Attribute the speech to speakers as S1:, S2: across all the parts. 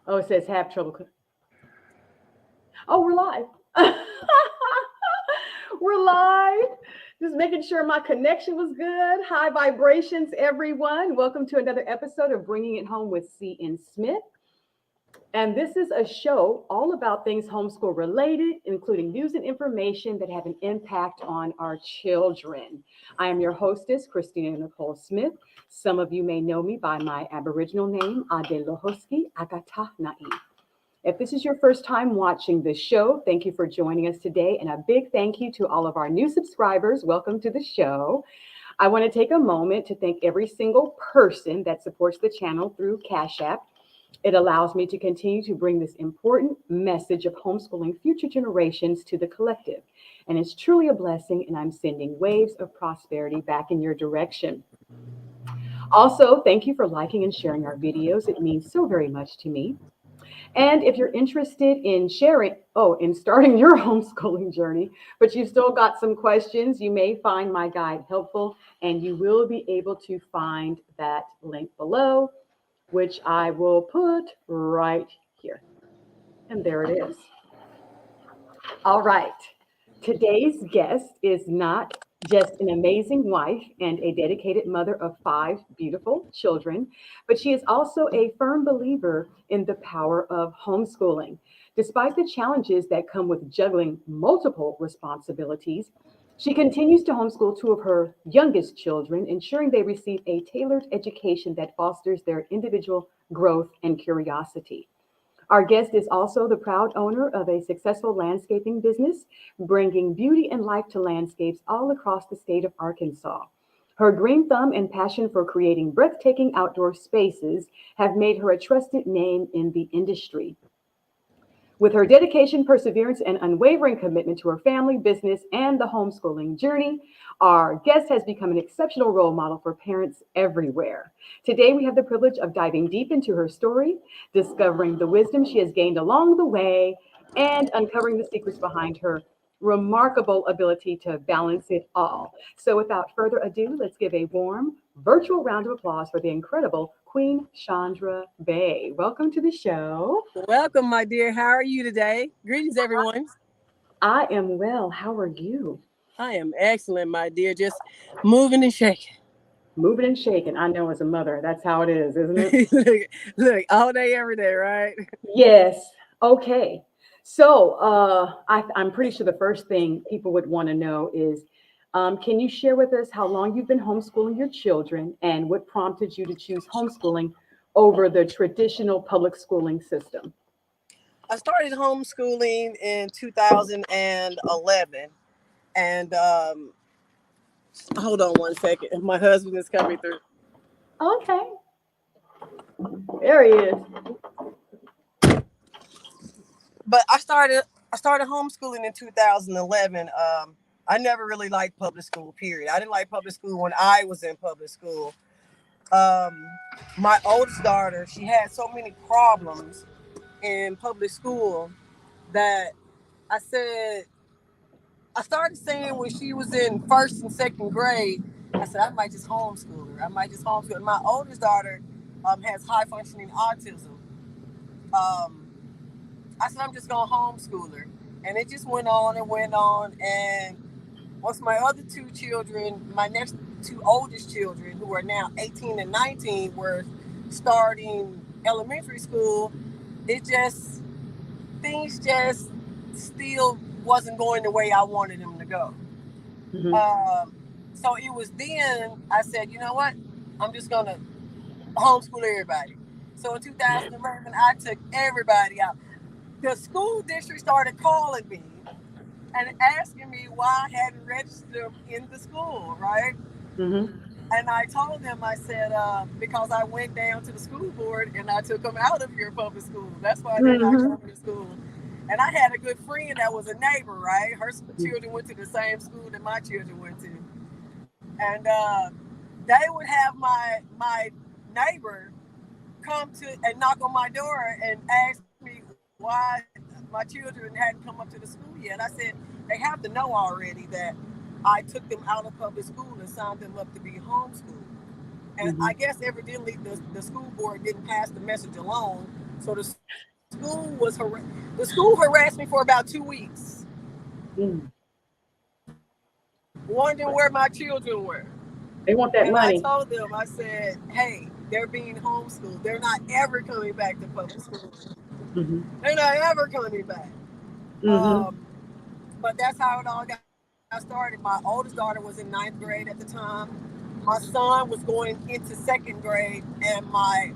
S1: Oh, it says have trouble. Oh, we're live. We're live. Just making sure my connection was good. High vibrations, everyone. Welcome to another episode of Bringing It Home with C. N. Smith. And this is a show all about things homeschool related, including news and information that have an impact on our children. I am your hostess, Christina Nicole Smith. Some of you may know me by my Aboriginal name, Adelohoski Agata Nai. If this is your first time watching this show, thank you for joining us today. And a big thank you to all of our new subscribers. Welcome to the show. I want to take a moment to thank every single person that supports the channel through Cash App. It allows me to continue to bring this important message of homeschooling future generations to the collective. And it's truly a blessing, and I'm sending waves of prosperity back in your direction. Also, thank you for liking and sharing our videos. It means so very much to me. And if you're interested in in starting your homeschooling journey, but you've still got some questions, you may find my guide helpful, and you will be able to find that link below, which I will put right here. And there it is. All right. Today's guest is not just an amazing wife and a dedicated mother of five beautiful children, but she is also a firm believer in the power of homeschooling. Despite the challenges that come with juggling multiple responsibilities, she continues to homeschool two of her youngest children, ensuring they receive a tailored education that fosters their individual growth and curiosity. Our guest is also the proud owner of a successful landscaping business, bringing beauty and life to landscapes all across the state of Arkansas. Her green thumb and passion for creating breathtaking outdoor spaces have made her a trusted name in the industry. With her dedication, perseverance, and unwavering commitment to her family, business, and the homeschooling journey, our guest has become an exceptional role model for parents everywhere. Today, we have the privilege of diving deep into her story, discovering the wisdom she has gained along the way, and uncovering the secrets behind her remarkable ability to balance it all. So, without further ado, let's give a warm virtual round of applause for the incredible Queen Chandra Bey. Welcome to the show.
S2: Welcome, my dear. How are you today? Greetings, everyone.
S1: I am well. How are you?
S2: I am excellent, my dear. Just moving and shaking.
S1: Moving and shaking. I know as a mother, that's how it is, isn't it?
S2: look, all day, every day, right?
S1: Yes. Okay. So I'm pretty sure the first thing people would want to know is can you share with us how long you've been homeschooling your children and what prompted you to choose homeschooling over the traditional public schooling system?
S2: I started homeschooling in 2011. And hold on one second. My husband is coming through.
S1: Okay. There he is.
S2: But I started homeschooling in 2011. I never really liked public school, period. I didn't like public school when I was in public school. Um, my oldest daughter, she had so many problems in public school that I said, I started saying when she was in first and second grade, I said, I might just homeschool her. I might just homeschool her. My oldest daughter has high functioning autism. Um, I said, I'm just going to homeschool her. And it just went on and went on. And once my other two children, my next two oldest children, who are now 18 and 19, were starting elementary school, it just, things just still wasn't going the way I wanted them to go.
S1: Mhm.
S2: So it was then I said, you know what? I'm just going to homeschool everybody. So in 2011, I took everybody out. The school district started calling me and asking me why I hadn't registered them in the school, right?
S1: Mhm.
S2: And I told them, I said, because I went down to the school board and I took them out of your public school. That's why they're not
S1: Mhm.
S2: coming to school. And I had a good friend that was a neighbor, right? Her children went to the same school that my children went to. And they would have my neighbor come to and knock on my door and ask me why my children hadn't come up to the school yet. I said, they have to know already that I took them out of public school and signed them up to be homeschooled. And I guess evidently the school board didn't pass the message along. So the school harassed me for about 2 weeks, wondering where my children were.
S1: They want that
S2: and
S1: money.
S2: I told them, I said, hey, they're being homeschooled. They're not ever coming back to public school. They're not ever coming back. But that's how it all got started. My oldest daughter was in 9th grade at the time. My son was going into 2nd grade, and my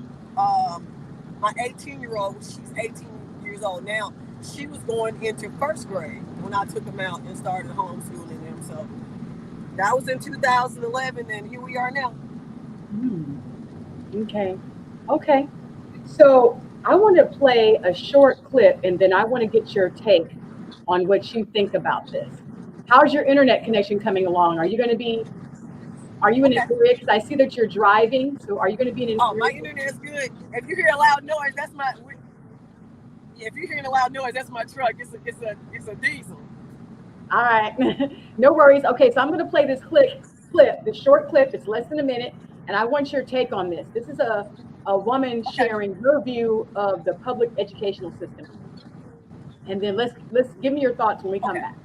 S2: 18-year-old, she's 18 years old now, she was going into 1st grade when I took them out and started homeschooling them. So that was in 2011, and here we are now.
S1: Okay. So I want to play a short clip, and then I want to get your take on what you think about this. How's your internet connection coming along? Are you in an area? Because I see that you're driving. So are you going to be in an area?
S2: Oh, my internet is good. If you hear a loud noise, that's my. If you're hearing a loud noise, that's my truck. It's a diesel.
S1: All right, no worries. Okay, so I'm going to play this clip, the short clip. It's less than a minute, and I want your take on this. This is a woman sharing her view of the public educational system, and then let's give me your thoughts when we come back.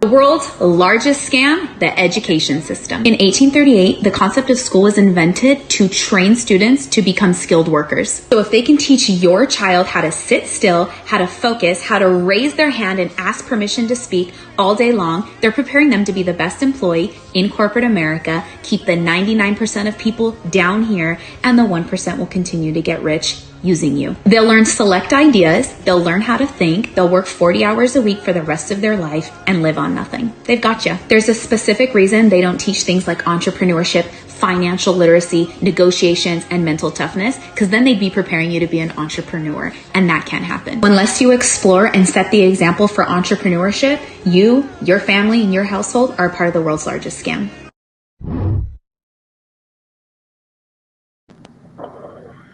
S3: The world's largest scam, the education system. In 1838, the concept of school was invented to train students to become skilled workers. So if they can teach your child how to sit still, how to focus, how to raise their hand and ask permission to speak all day long, they're preparing them to be the best employee in corporate America, keep the 99% of people down here, and the 1% will continue to get rich using you. They'll learn select ideas, they'll learn how to think, they'll work 40 hours a week for the rest of their life and live on nothing. They've got you. There's a specific reason they don't teach things like entrepreneurship, financial literacy, negotiations, and mental toughness, because then they'd be preparing you to be an entrepreneur, and that can't happen. Unless you explore and set the example for entrepreneurship, you, your family, and your household are part of the world's largest scam.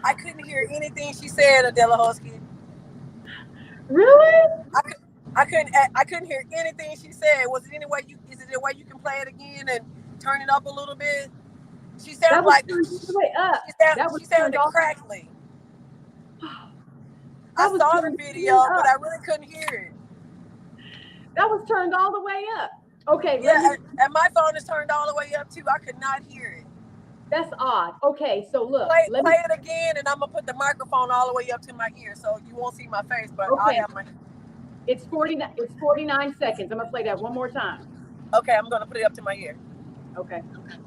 S2: I couldn't hear anything she said, Adela Hosky.
S1: Really?
S2: I couldn't hear anything she said. Is it a way you can play it again and turn it up a little bit? She sounded like
S1: turned all the way up.
S2: She sounded crackly. I saw the video, but I really couldn't hear it.
S1: That was turned all the way up. Okay.
S2: Yeah, and my phone is turned all the way up too. I could not hear it.
S1: That's odd. Okay, so look.
S2: Play it again, and I'm gonna put the microphone all the way up to my ear, so you won't see my face, but I have my.
S1: It's 49 seconds. I'm gonna play that one more time.
S2: Okay, I'm gonna put it up to my ear.
S1: Okay.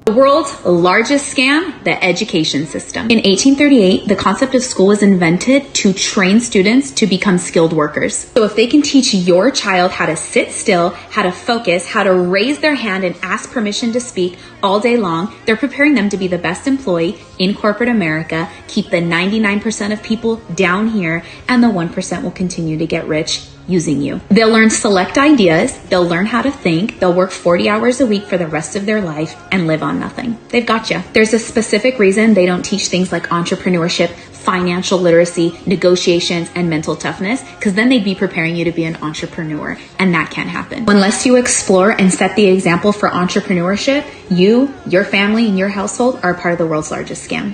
S3: The world's largest scam, the education system. In 1838, the concept of school was invented to train students to become skilled workers. So if they can teach your child how to sit still, how to focus, how to raise their hand and ask permission to speak all day long, they're preparing them to be the best employee in corporate America, keep the 99% of people down here, and the 1% will continue to get rich using you. They'll learn select ideas, they'll learn how to think, they'll work 40 hours a week for the rest of their life and live on nothing. They've got you. There's a specific reason they don't teach things like entrepreneurship, financial literacy, negotiations, and mental toughness, because then they'd be preparing you to be an entrepreneur, and that can't happen. Unless you explore and set the example for entrepreneurship, you, your family, and your household are part of the world's largest scam.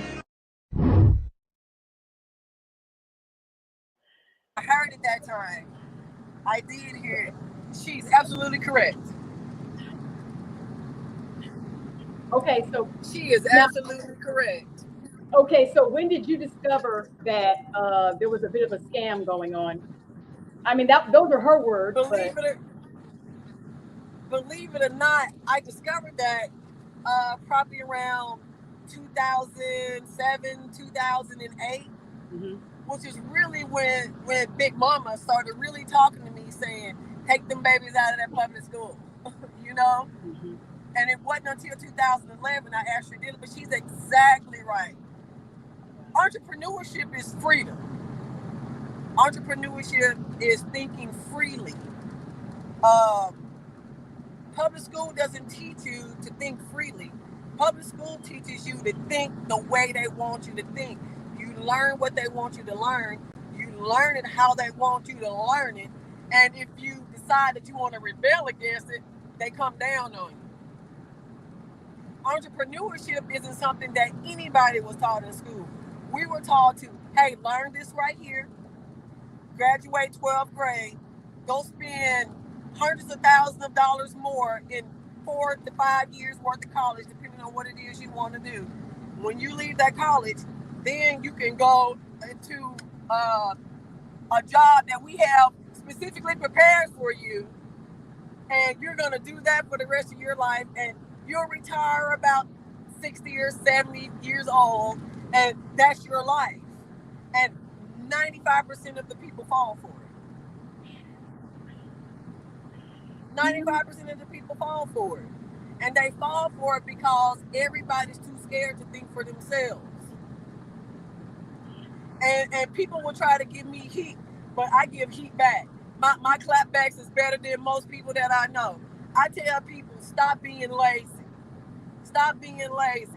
S2: I heard it that time. I did hear it. She's absolutely correct.
S1: Okay, so
S2: she is absolutely correct.
S1: Okay, so when did you discover that there was a bit of a scam going on? I mean, those are her words.
S2: Believe it or not, I discovered that probably around 2007, 2008. Which is really when Big Mama started really talking to me, saying, take them babies out of that public school, you know? And it wasn't until 2011 I actually did it, but she's exactly right. Entrepreneurship is freedom. Entrepreneurship is thinking freely. Public school doesn't teach you to think freely. Public school teaches you to think the way they want you to think. You learn what they want you to learn. You learn it how they want you to learn it. And if you decide that you want to rebel against it, they come down on you. entrepreneurship isn't something that anybody was taught in school. We were taught to, hey, learn this right here, graduate 12th grade, go spend hundreds of thousands of dollars more in 4 to 5 years worth of college, depending on what it is you want to do. When you leave that college, then you can go into a job that we have specifically prepared for you, and you're going to do that for the rest of your life, and you'll retire about 60 or 70 years old, and that's your life. And 95% of the people fall for it. 95% of the people fall for it. And they fall for it because everybody's too scared to think for themselves. And people will try to give me heat, but I give heat back. My clapbacks is better than most people that I know. I tell people, stop being lazy. Stop being lazy.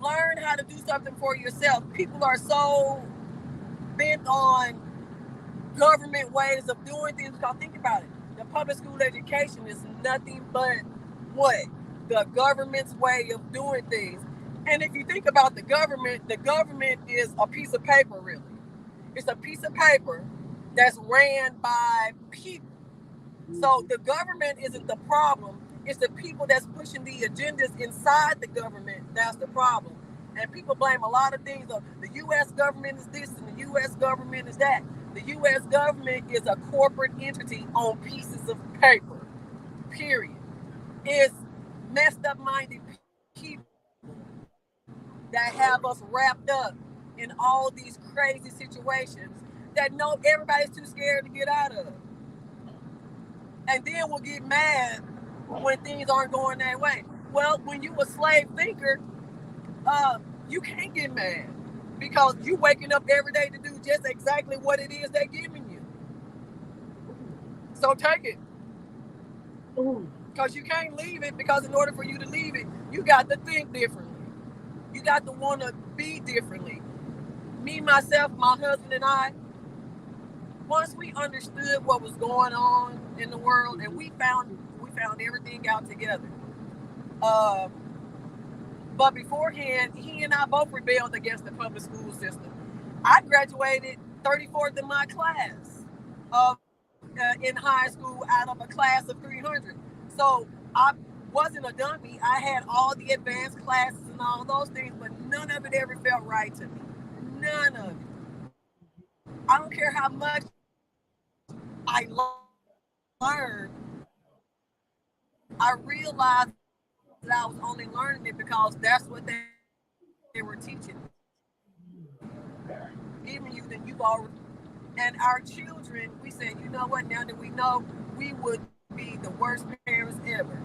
S2: Learn how to do something for yourself. People are so bent on government ways of doing things. Because think about it. The public school education is nothing but what? The government's way of doing things. And if you think about the government is a piece of paper, really. It's a piece of paper that's ran by people. So the government isn't the problem. It's the people that's pushing the agendas inside the government that's the problem. And people blame a lot of things. The U.S. government is this and the U.S. government is that. The U.S. government is a corporate entity on pieces of paper, period. It's messed up minded people that have us wrapped up in all these crazy situations that know everybody's too scared to get out of. And then we'll get mad when things aren't going that way. Well, when you a slave thinker, you can't get mad because you waking up every day to do just exactly what it is they're giving you. So take it. Because you can't leave it, because in order for you to leave it, you got to think differently. You got to want to be differently. Me, myself, my husband, and I, once we understood what was going on in the world, and we found everything out together. But beforehand, he and I both rebelled against the public school system. I graduated 34th in my class in high school out of a class of 300. So I wasn't a dummy. I had all the advanced classes and all those things, but none of it ever felt right to me. None of it. I don't care how much I learned. I realized that I was only learning it because that's what they were teaching me. Giving you that you've already. And our children, we said, you know what, now that we know, we would be the worst parents ever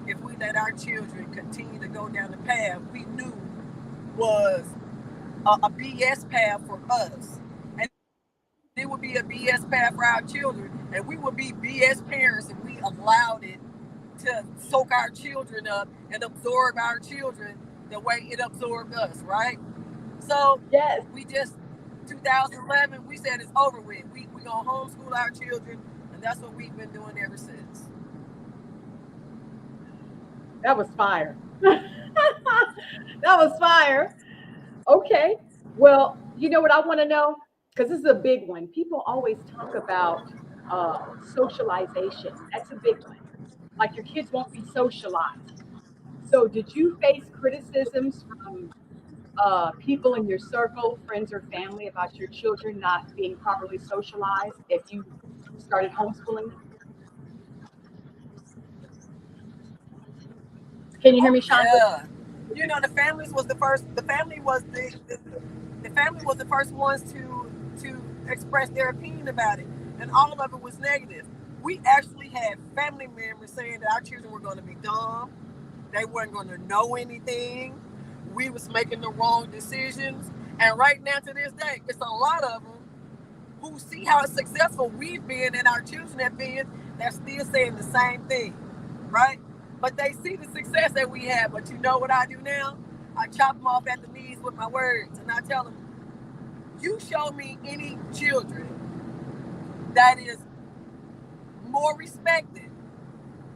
S2: if we let our children continue to go down the path we knew was a BS path for us. And it would be a BS path for our children, and we would be BS parents if we allowed it to soak our children up and absorb our children the way it absorbed us, right? So
S1: Yes.
S2: we just 2011, we said it's over with. We gonna homeschool our children, and that's what we've been doing ever since.
S1: That was fire. That was fire. Okay. Well, you know what I want to know? Because this is a big one. People always talk about socialization. That's a big one. Like your kids won't be socialized. So, did you face criticisms from people in your circle, friends or family, about your children not being properly socialized if you started homeschooling? Can you hear
S2: Oh
S1: me, Chandra?
S2: yeah, you know the families was the first. The family was the first ones to express their opinion about it, and all of it was negative. We actually had family members saying that our children were going to be dumb, they weren't going to know anything, we was making the wrong decisions, and right now to this day, it's a lot of them who see how successful we've been and our children have been, they're still saying the same thing, right? But they see the success that we have. But you know what I do now? I chop them off at the knees with my words, and I tell them, you show me any children that is more respected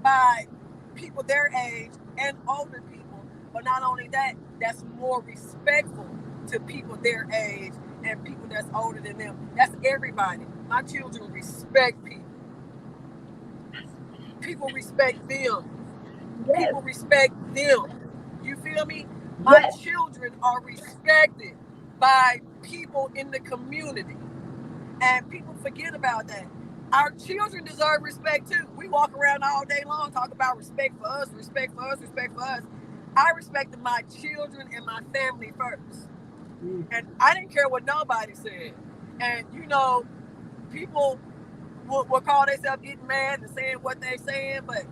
S2: by people their age and older people. But not only that, that's more respectful to people their age and people that's older than them. That's everybody. My children respect people. People respect them.
S1: Yes.
S2: People respect them. You feel me? My
S1: Yes.
S2: children are respected by people in the community. And people forget about that. Our children deserve respect too. We walk around all day long talking about respect for us, respect for us, respect for us. I respected my children and my family first. And I didn't care what nobody said. And you know, people will call themselves getting mad and saying what they saying, but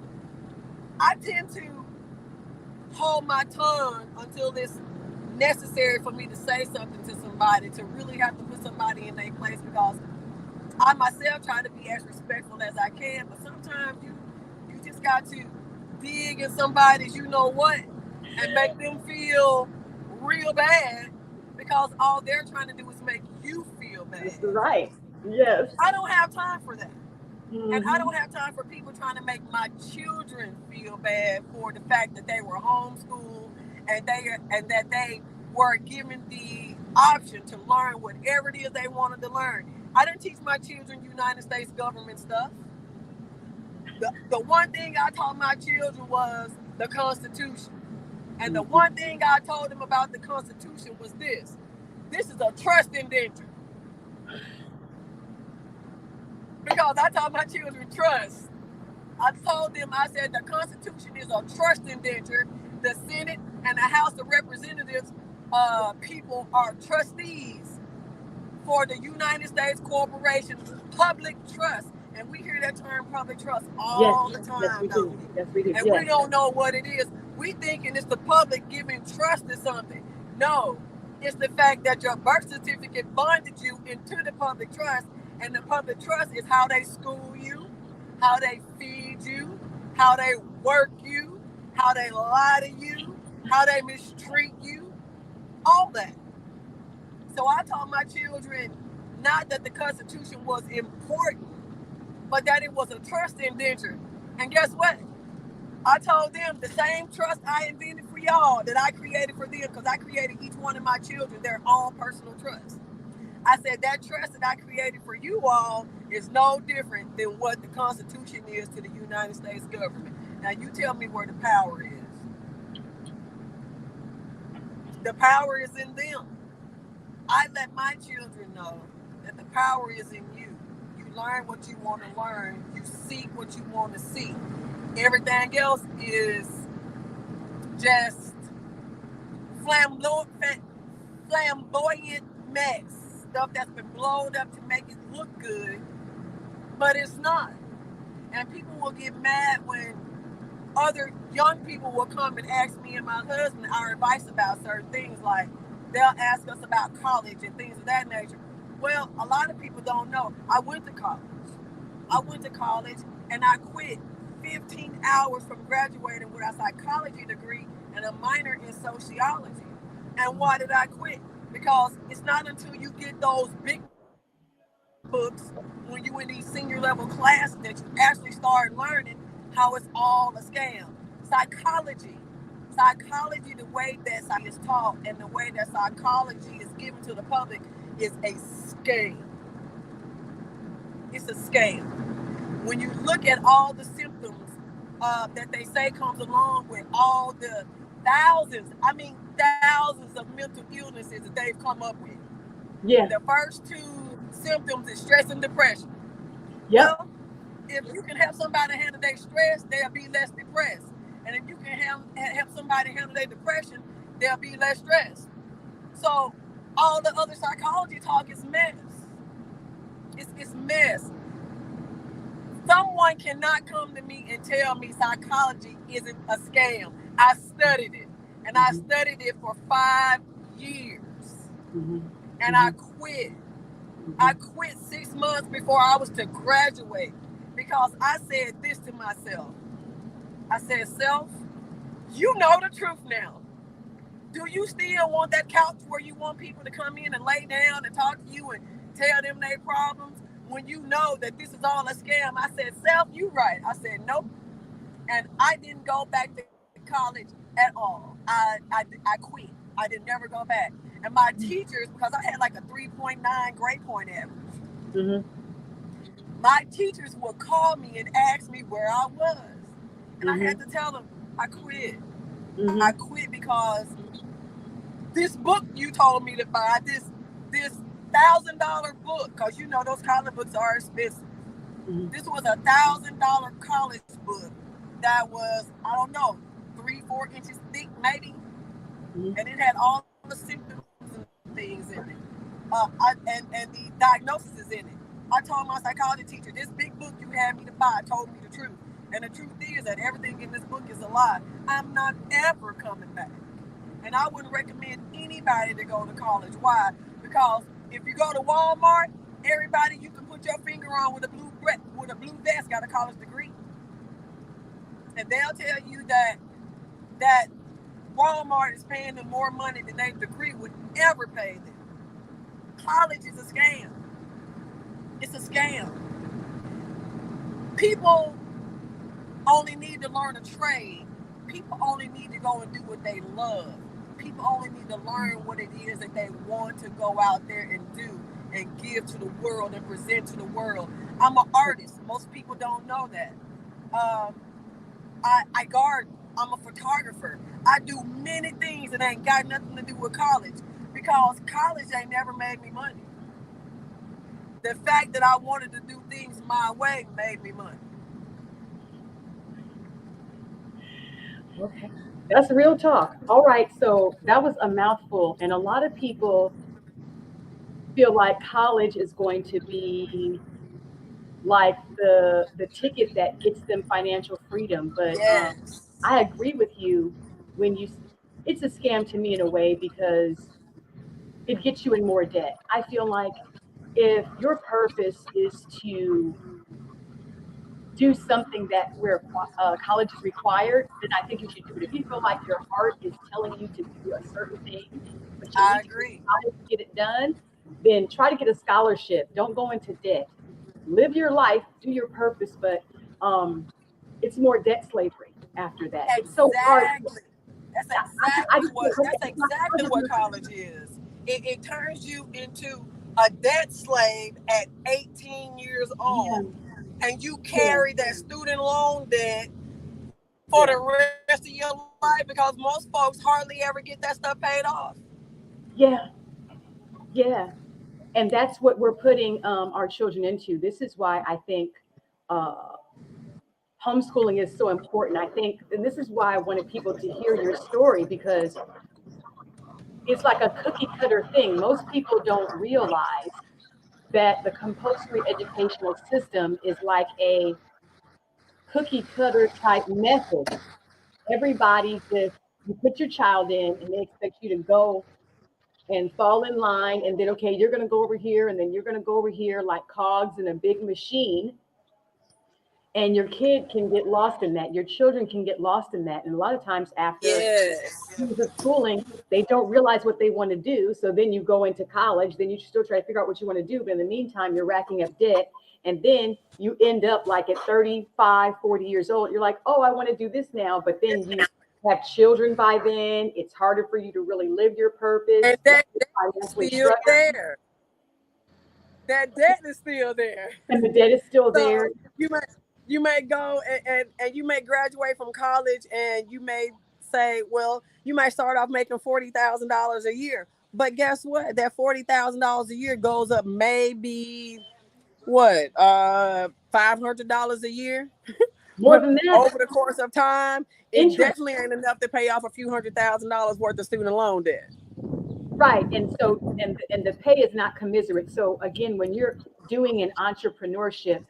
S2: I tend to hold my tongue until it's necessary for me to say something to somebody, to really have to put somebody in their place, because I myself try to be as respectful as I can, but sometimes you just got to dig in somebody's you know what and make them feel real bad, because all they're trying to do is make you feel bad.
S1: That's right. Yes.
S2: I don't have time for that.
S1: Mm-hmm.
S2: And I don't have time for people trying to make my children feel bad for the fact that they were homeschooled and that they were given the option to learn whatever it is they wanted to learn. I didn't teach my children United States government stuff. The one thing I taught my children was the Constitution. And the one thing I told them about the Constitution was this. This is a trust indenture. Because I taught my children trust. I told them, I said, the Constitution is a trust indenture. The Senate and the House of Representatives people are trustees for the United States Corporation Public Trust. And we hear that term public trust all the time.
S1: Yes, we do. Yes, we do.
S2: And we don't know what it is. We thinking it's the public giving trust to something. No, it's the fact that your birth certificate bonded you into the public trust. And the public trust is how they school you, how they feed you, how they work you, how they lie to you, how they mistreat you, all that. So I taught my children not that the Constitution was important, but that it was a trust indenture. And guess what? I told them the same trust I invented for y'all that I created for them, because I created each one of my children their own personal trust. I said that trust that I created for you all is no different than what the Constitution is to the United States government. Now you tell me where the power is. The power is in them. I let my children know that the power is in you. You learn what you want to learn. You seek what you want to seek. Everything else is just flamboyant mess. Stuff that's been blown up to make it look good, but it's not. And people will get mad when other young people will come and ask me and my husband our advice about certain things. Like they'll ask us about college and things of that nature. Well, a lot of people don't know. I went to college and I quit 15 hours from graduating with a psychology degree and a minor in sociology. And why did I quit? Because it's not until you get those big books when you in these senior level classes that you actually start learning how it's all a scam. Psychology, the way that psychology is taught and the way that psychology is given to the public is a scam. It's a scam. When you look at all the symptoms that they say comes along with all the thousands of mental illnesses that they've come up with.
S1: Yeah.
S2: The first two symptoms is stress and depression.
S1: Yep.
S2: Well, if you can help somebody handle their stress, they'll be less depressed. And if you can help somebody handle their depression, they'll be less stressed. So all the other psychology talk is mess. It's mess. Someone cannot come to me and tell me psychology isn't a scam. I studied it. And I studied it for 5 years. And I quit. I quit 6 months before I was to graduate because I said this to myself. I said, self, you know the truth now. Do you still want that couch where you want people to come in and lay down and talk to you and tell them their problems when you know that this is all a scam? I said, self, you right. I said, nope. And I didn't go back to college at all. I quit. I didn't never go back. And my teachers, because I had like a 3.9 grade point average, my teachers would call me and ask me where I was. And I had to tell them, I quit. I quit because this book you told me to buy, this $1,000 book, because you know those college books are expensive. This was a $1,000 college book that was, I don't know, 3-4 inches thick maybe, and it had all the symptoms and things in it, and the diagnosis is in it. I told my psychology teacher, this big book you had me to buy told me the truth, and the truth is that everything in this book is a lie. I'm not ever coming back, and I wouldn't recommend anybody to go to college. Why? Because if you go to Walmart, everybody you can put your finger on with a blue vest got a college degree, and they'll tell you that Walmart is paying them more money than their degree would ever pay them. College is a scam. It's a scam. People only need to learn a trade. People only need to go and do what they love. People only need to learn what it is that they want to go out there and do and give to the world and present to the world. I'm an artist. Most people don't know that. I garden. I'm a photographer. I do many things that ain't got nothing to do with college, because college ain't never made me money. The fact that I wanted to do things my way made me money.
S1: Okay. That's real talk. All right. So that was a mouthful. And a lot of people feel like college is going to be like the ticket that gets them financial freedom. But
S2: Yes.
S1: I agree with you when it's a scam to me in a way, because it gets you in more debt. I feel like if your purpose is to do something that where college is required, then I think you should do it. If you feel like your heart is telling you to do a certain thing, but you
S2: I
S1: need to go to
S2: agree.
S1: college to get it done, then try to get a scholarship. Don't go into debt. Live your life, do your purpose, but it's more debt slavery after that. It's so hard.
S2: Exactly. That's exactly what college is. It turns you into a debt slave at 18 years
S1: Yeah,
S2: old, and you
S1: yeah,
S2: carry that student loan debt for the rest of your life, because most folks hardly ever get that stuff paid off.
S1: yeah, yeah. And that's what we're putting our children into. This is why I think uh, homeschooling is so important. I think, and this is why I wanted people to hear your story, because it's like a cookie cutter thing. Most people don't realize that the compulsory educational system is like a cookie cutter type method. Everybody just, you put your child in and they expect you to go and fall in line, and then, okay, you're going to go over here, and then you're going to go over here, like cogs in a big machine. And your kid can get lost in that. Your children can get lost in that. And a lot of times after
S2: Yes.
S1: years of schooling, they don't realize what they want to do. So then you go into college, then you still try to figure out what you want to do. But in the meantime, you're racking up debt. And then you end up like at 35, 40 years old, you're like, oh, I want to do this now. But then you have children by then. It's harder for you to really live your purpose.
S2: And that
S1: You're
S2: debt is
S1: financially
S2: still
S1: struggling,
S2: there. That debt is still there.
S1: and the debt is still there.
S2: So you may go and you may graduate from college, and you may say, well, you might start off making $40,000 a year. But guess what? That $40,000 a year goes up maybe what, $500 a year
S1: More than that,
S2: over the course of time. It
S1: interest.
S2: definitely ain't enough to pay off a few $100,000 worth of student loan debt.
S1: Right. And so, and the pay is not commiserate. So again, when you're doing an entrepreneurship,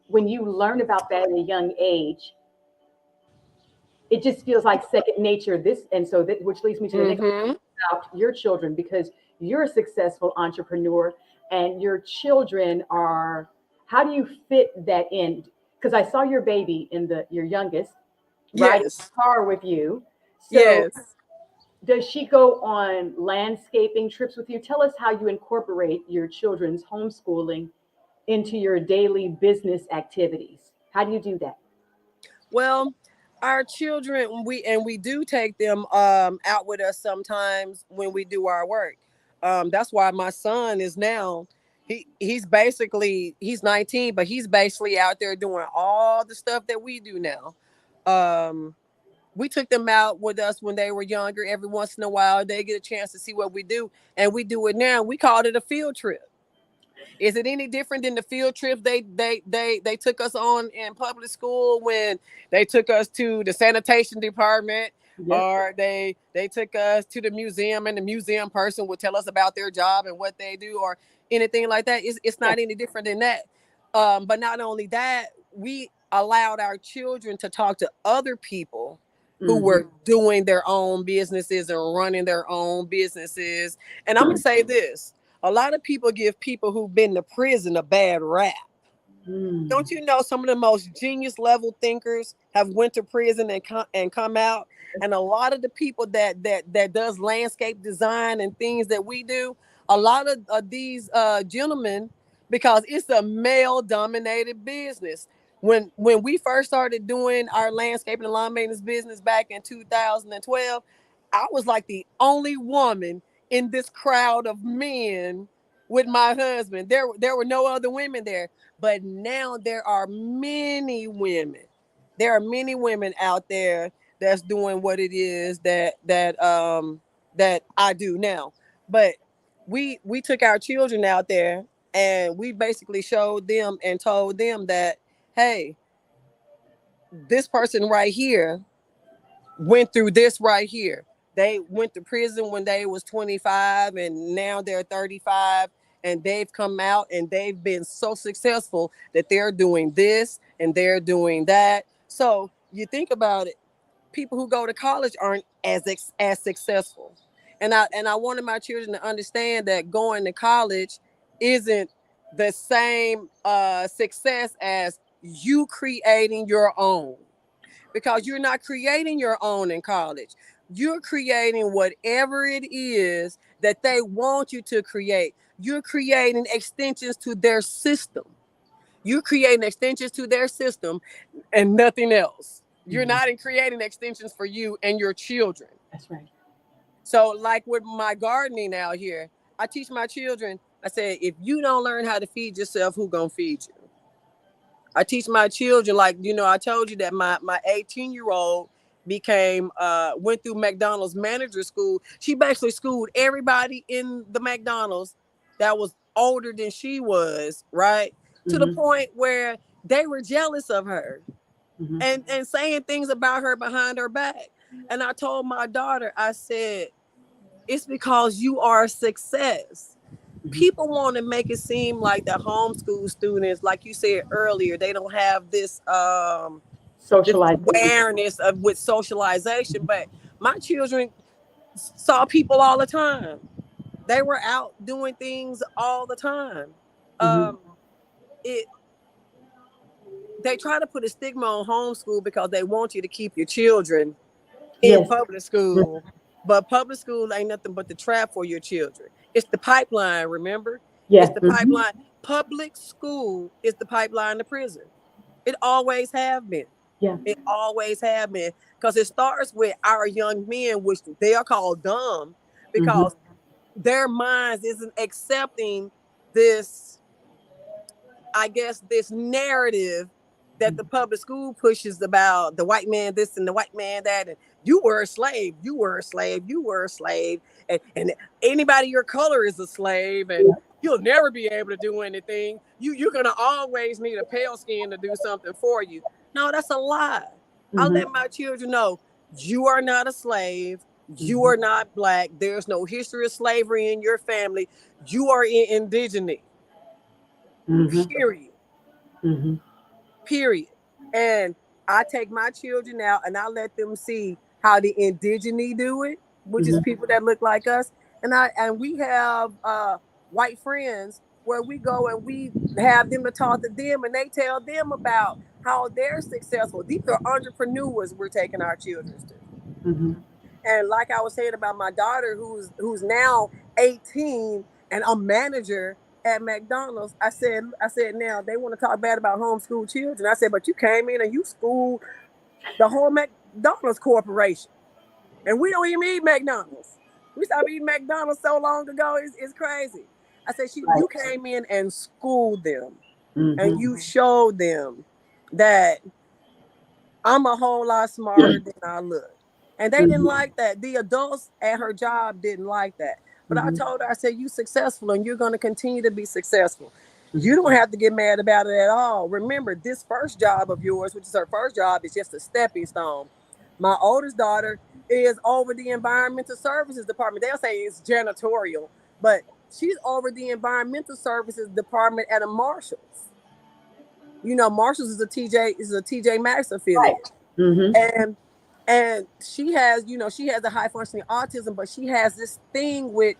S1: when you learn about that at a young age, it just feels like second nature. And so that, which leads me to the next
S2: Mm-hmm.
S1: about your children, because you're a successful entrepreneur and your children are, how do you fit that in? Because I saw your baby your youngest riding
S2: Yes.
S1: the car with you. So
S2: Yes.
S1: does she go on landscaping trips with you? Tell us how you incorporate your children's homeschooling into your daily business activities. How do you do that?
S2: Well, our children, we do take them out with us sometimes when we do our work. That's why my son is now he's 19, but he's basically out there doing all the stuff that we do now. We took them out with us when they were younger. Every once in a while they get a chance to see what we do, and we do it now. We called it a field trip. Is it any different than the field trips they took us on in public school when they took us to the sanitation department,
S1: Yep.
S2: or they took us to the museum and the museum person would tell us about their job and what they do, or anything like that? It's not any different than that. But not only that, we allowed our children to talk to other people who were doing their own businesses and running their own businesses. And I'm gonna say this: a lot of people give people who've been to prison a bad rap. Don't you know some of the most genius level thinkers have went to prison and come out? And a lot of the people that does landscape design and things that we do, a lot of these gentlemen, because it's a male dominated business. When we first started doing our landscaping and lawn maintenance business back in 2012, I was like the only woman in this crowd of men with my husband. There were no other women there. But now there are many women. There are many women out there that's doing what it is that I do now. But we took our children out there and we basically showed them and told them that, hey, this person right here went through this right here. They went to prison when they was 25 and now they're 35, and they've come out and they've been so successful that they're doing this and they're doing that. So you think about it, people who go to college aren't as successful. And I wanted my children to understand that going to college isn't the same success as you creating your own, because you're not creating your own in college. You're creating whatever it is that they want you to create. You're creating extensions to their system. You're creating extensions to their system and nothing else. You're not creating extensions for you and your children.
S1: That's right.
S2: So like with my gardening out here, I teach my children, I say, if you don't learn how to feed yourself, who gonna feed you? I teach my children, like, I told you that my 18-year-old went through McDonald's manager school. She basically schooled everybody in the McDonald's that was older than she was, right? To the point where they were jealous of her and saying things about her behind her back. And I told my daughter, I said, it's because you are a success. People want to make it seem like the homeschool students, like you said earlier, they don't have this awareness of with socialization. But my children saw people all the time. They were out doing things all the time. They try to put a stigma on homeschool because they want you to keep your children in public school. But public school ain't nothing but the trap for your children. It's the pipeline, remember?
S1: Yeah.
S2: It's the pipeline. Public school is the pipeline to prison. It always have been.
S1: Yeah.
S2: It always have been. Because it starts with our young men, which they are called dumb, because their minds isn't accepting this, I guess, this narrative that the public school pushes about the white man this and the white man that, and you were a slave, you were a slave, you were a slave, and anybody your color is a slave, and you'll never be able to do anything. You're gonna always need a pale skin to do something for you. No, that's a lie. I let my children know you are not a slave. You are not black. There's no history of slavery in your family. You are indigenous. Period. Period. And I take my children out and I let them see how the indigenous do it, which is people that look like us. And we have white friends where we go and we have them to talk to them, and they tell them about how they're successful. These are entrepreneurs we're taking our children to. And like I was saying about my daughter, who's now 18 and a manager at McDonald's, I said, now they want to talk bad about homeschool children. I said, but you came in and you schooled the whole McDonald's corporation. And we don't even eat McDonald's. We stopped eating McDonald's so long ago. It's crazy. I said, you came in and schooled them, and you showed them that I'm a whole lot smarter than I look. And they didn't like that. The adults at her job didn't like that. But I told her, I said, you successful and you're going to continue to be successful. You don't have to get mad about it at all. Remember, this first job of yours, which is her first job, is just a stepping stone. My oldest daughter is over the environmental services department. They'll say it's janitorial, but she's over the environmental services department at a Marshall's. You know, Marshall's is a TJ Maxx affiliate. Right. And she has, you know, she has a high functioning autism, but she has this thing with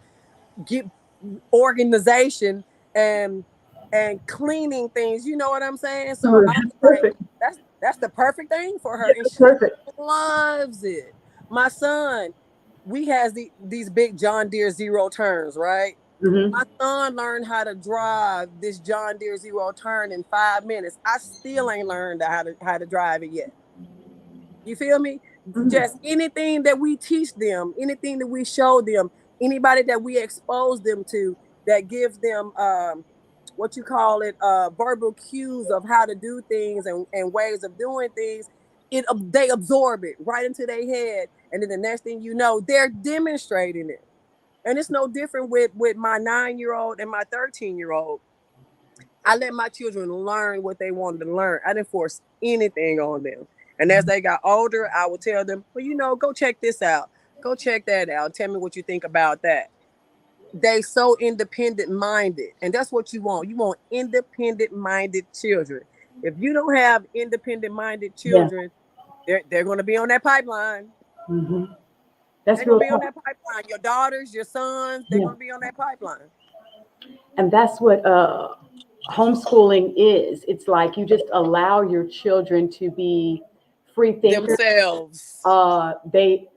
S2: organization and cleaning things. You know what I'm saying? So I was like, that's the perfect thing for her. And she loves it. My son, we has these big John Deere zero turns, right? My son learned how to drive this John Deere zero turn in 5 minutes. I still ain't learned how to drive it yet. You feel me? Just anything that we teach them, anything that we show them, anybody that we expose them to, that gives them what you call it, verbal cues of how to do things and ways of doing things, they absorb it right into their head. And then the next thing you know, they're demonstrating it. And it's no different with my 9-year-old and my 13-year-old. I let my children learn what they wanted to learn. I didn't force anything on them. And as they got older, I would tell them, well, you know, go check this out. Go check that out. Tell me what you think about that. They so independent-minded. And that's what you want. You want independent-minded children. If you don't have independent-minded children, they're going to be on that pipeline. They're going to be on that pipeline. Your daughters, your sons, they're going to be on that pipeline.
S1: And that's what homeschooling is. It's like you just allow your children to be free thinkers
S2: themselves.
S1: They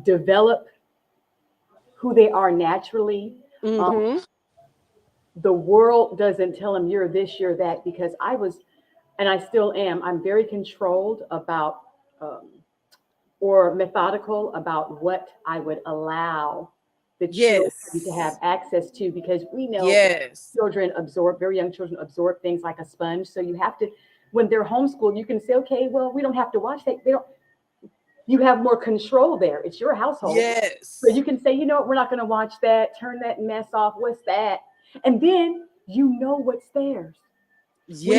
S1: develop who they are naturally. The world doesn't tell them you're this, you're that, because I was, and I still am, I'm very controlled about or methodical about what I would allow the children to have access to, because we know children absorb, very young children absorb things like a sponge. So you have to, when they're homeschooled, you can say, okay, well, we don't have to watch that. They don't. You have more control there. It's your household. So you can say, you know what, we're not going to watch that. Turn that mess off. What's that? And then you know what's theirs. When you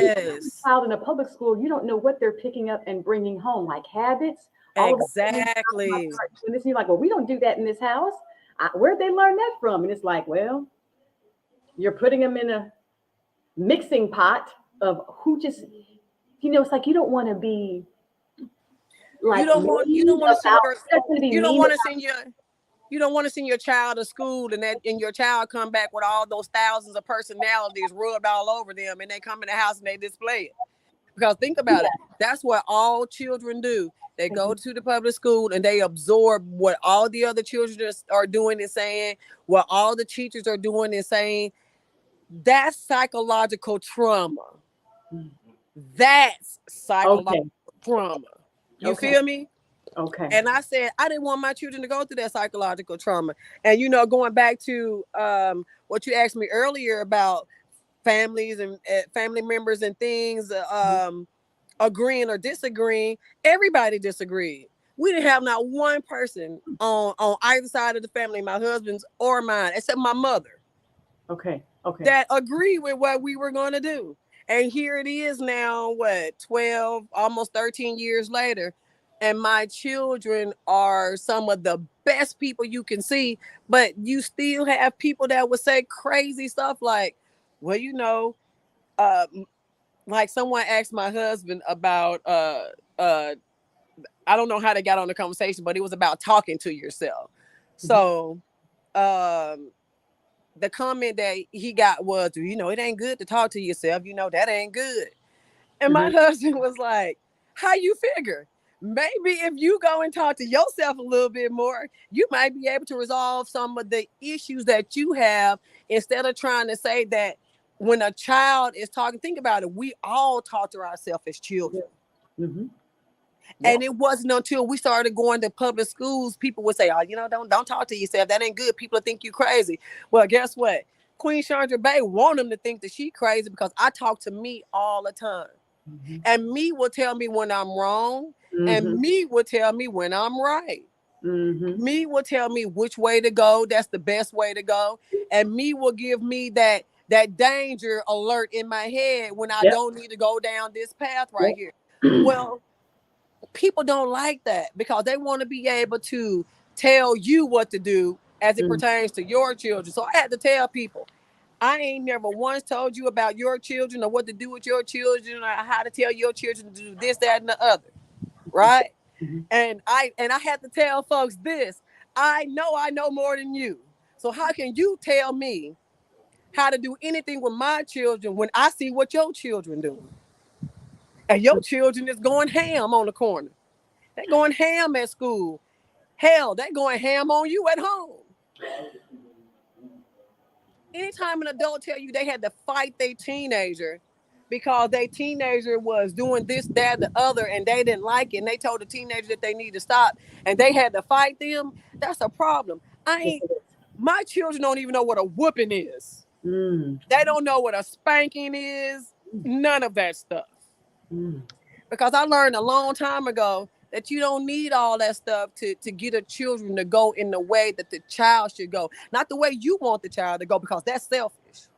S1: have a child in a public school, you don't know what they're picking up and bringing home, like habits.
S2: Exactly.
S1: And you're like, well, we don't do that in this house. Where'd they learn that from? And it's like, well, you're putting them in a mixing pot of who just, you know, it's like you don't want to be like, you don't want
S2: to send your child to school and your child come back with all those thousands of personalities rubbed all over them, and they come in the house and they display it. Because think about it, that's what all children do. They go to the public school and they absorb what all the other children are doing and saying, what all the teachers are doing and saying. That's psychological trauma. That's psychological trauma. You feel me?
S1: Okay.
S2: And I said, I didn't want my children to go through that psychological trauma. And, you know, going back to what you asked me earlier about families and family members and things, agreeing or disagreeing, everybody disagreed. We didn't have not one person on either side of the family, my husband's or mine, except my mother.
S1: Okay.
S2: That agreed with what we were going to do. And here it is now, 12, almost 13 years later. And my children are some of the best people you can see. But you still have people that would say crazy stuff like, well, you know, like someone asked my husband about, I don't know how they got on the conversation, but it was about talking to yourself. So the comment that he got was, you know, it ain't good to talk to yourself. You know, that ain't good. And my husband was like, how you figure? Maybe if you go and talk to yourself a little bit more, you might be able to resolve some of the issues that you have, instead of trying to say that when a child is talking. Think about it. We all talk to ourselves as children.
S1: Yeah.
S2: And it wasn't until we started going to public schools, people would say, "Oh, don't talk to yourself. That ain't good. People think you crazy." Well, guess what? Queen Chandra Bey want them to think that she crazy because I talk to me all the time.
S1: Mm-hmm.
S2: And me will tell me when I'm wrong, and
S1: Mm-hmm.
S2: me will tell me when I'm right.
S1: Mm-hmm.
S2: Me will tell me which way to go. That's the best way to go. And me will give me that danger alert in my head when I
S1: Yep.
S2: don't need to go down this path right
S1: Yep.
S2: here. Well, people don't like that because they want to be able to tell you what to do as it
S1: Mm-hmm.
S2: pertains to your children. So I had to tell people, I ain't never once told you about your children or what to do with your children or how to tell your children to do this, that, and the other. Right?
S1: Mm-hmm.
S2: And I had to tell folks this. I know more than you. So how can you tell me how to do anything with my children when I see what your children do? And your children is going ham on the corner. They're going ham at school. Hell, they're going ham on you at home. Anytime an adult tell you they had to fight their teenager because their teenager was doing this, that, the other, and they didn't like it, and they told the teenager that they need to stop, and they had to fight them, that's a problem.
S1: Yes, it is.
S2: My children don't even know what a whooping is.
S1: Mm.
S2: They don't know what a spanking is. None of that stuff.
S1: Mm.
S2: Because I learned a long time ago that you don't need all that stuff to get a children to go in the way that the child should go. Not the way you want the child to go, because that's selfish.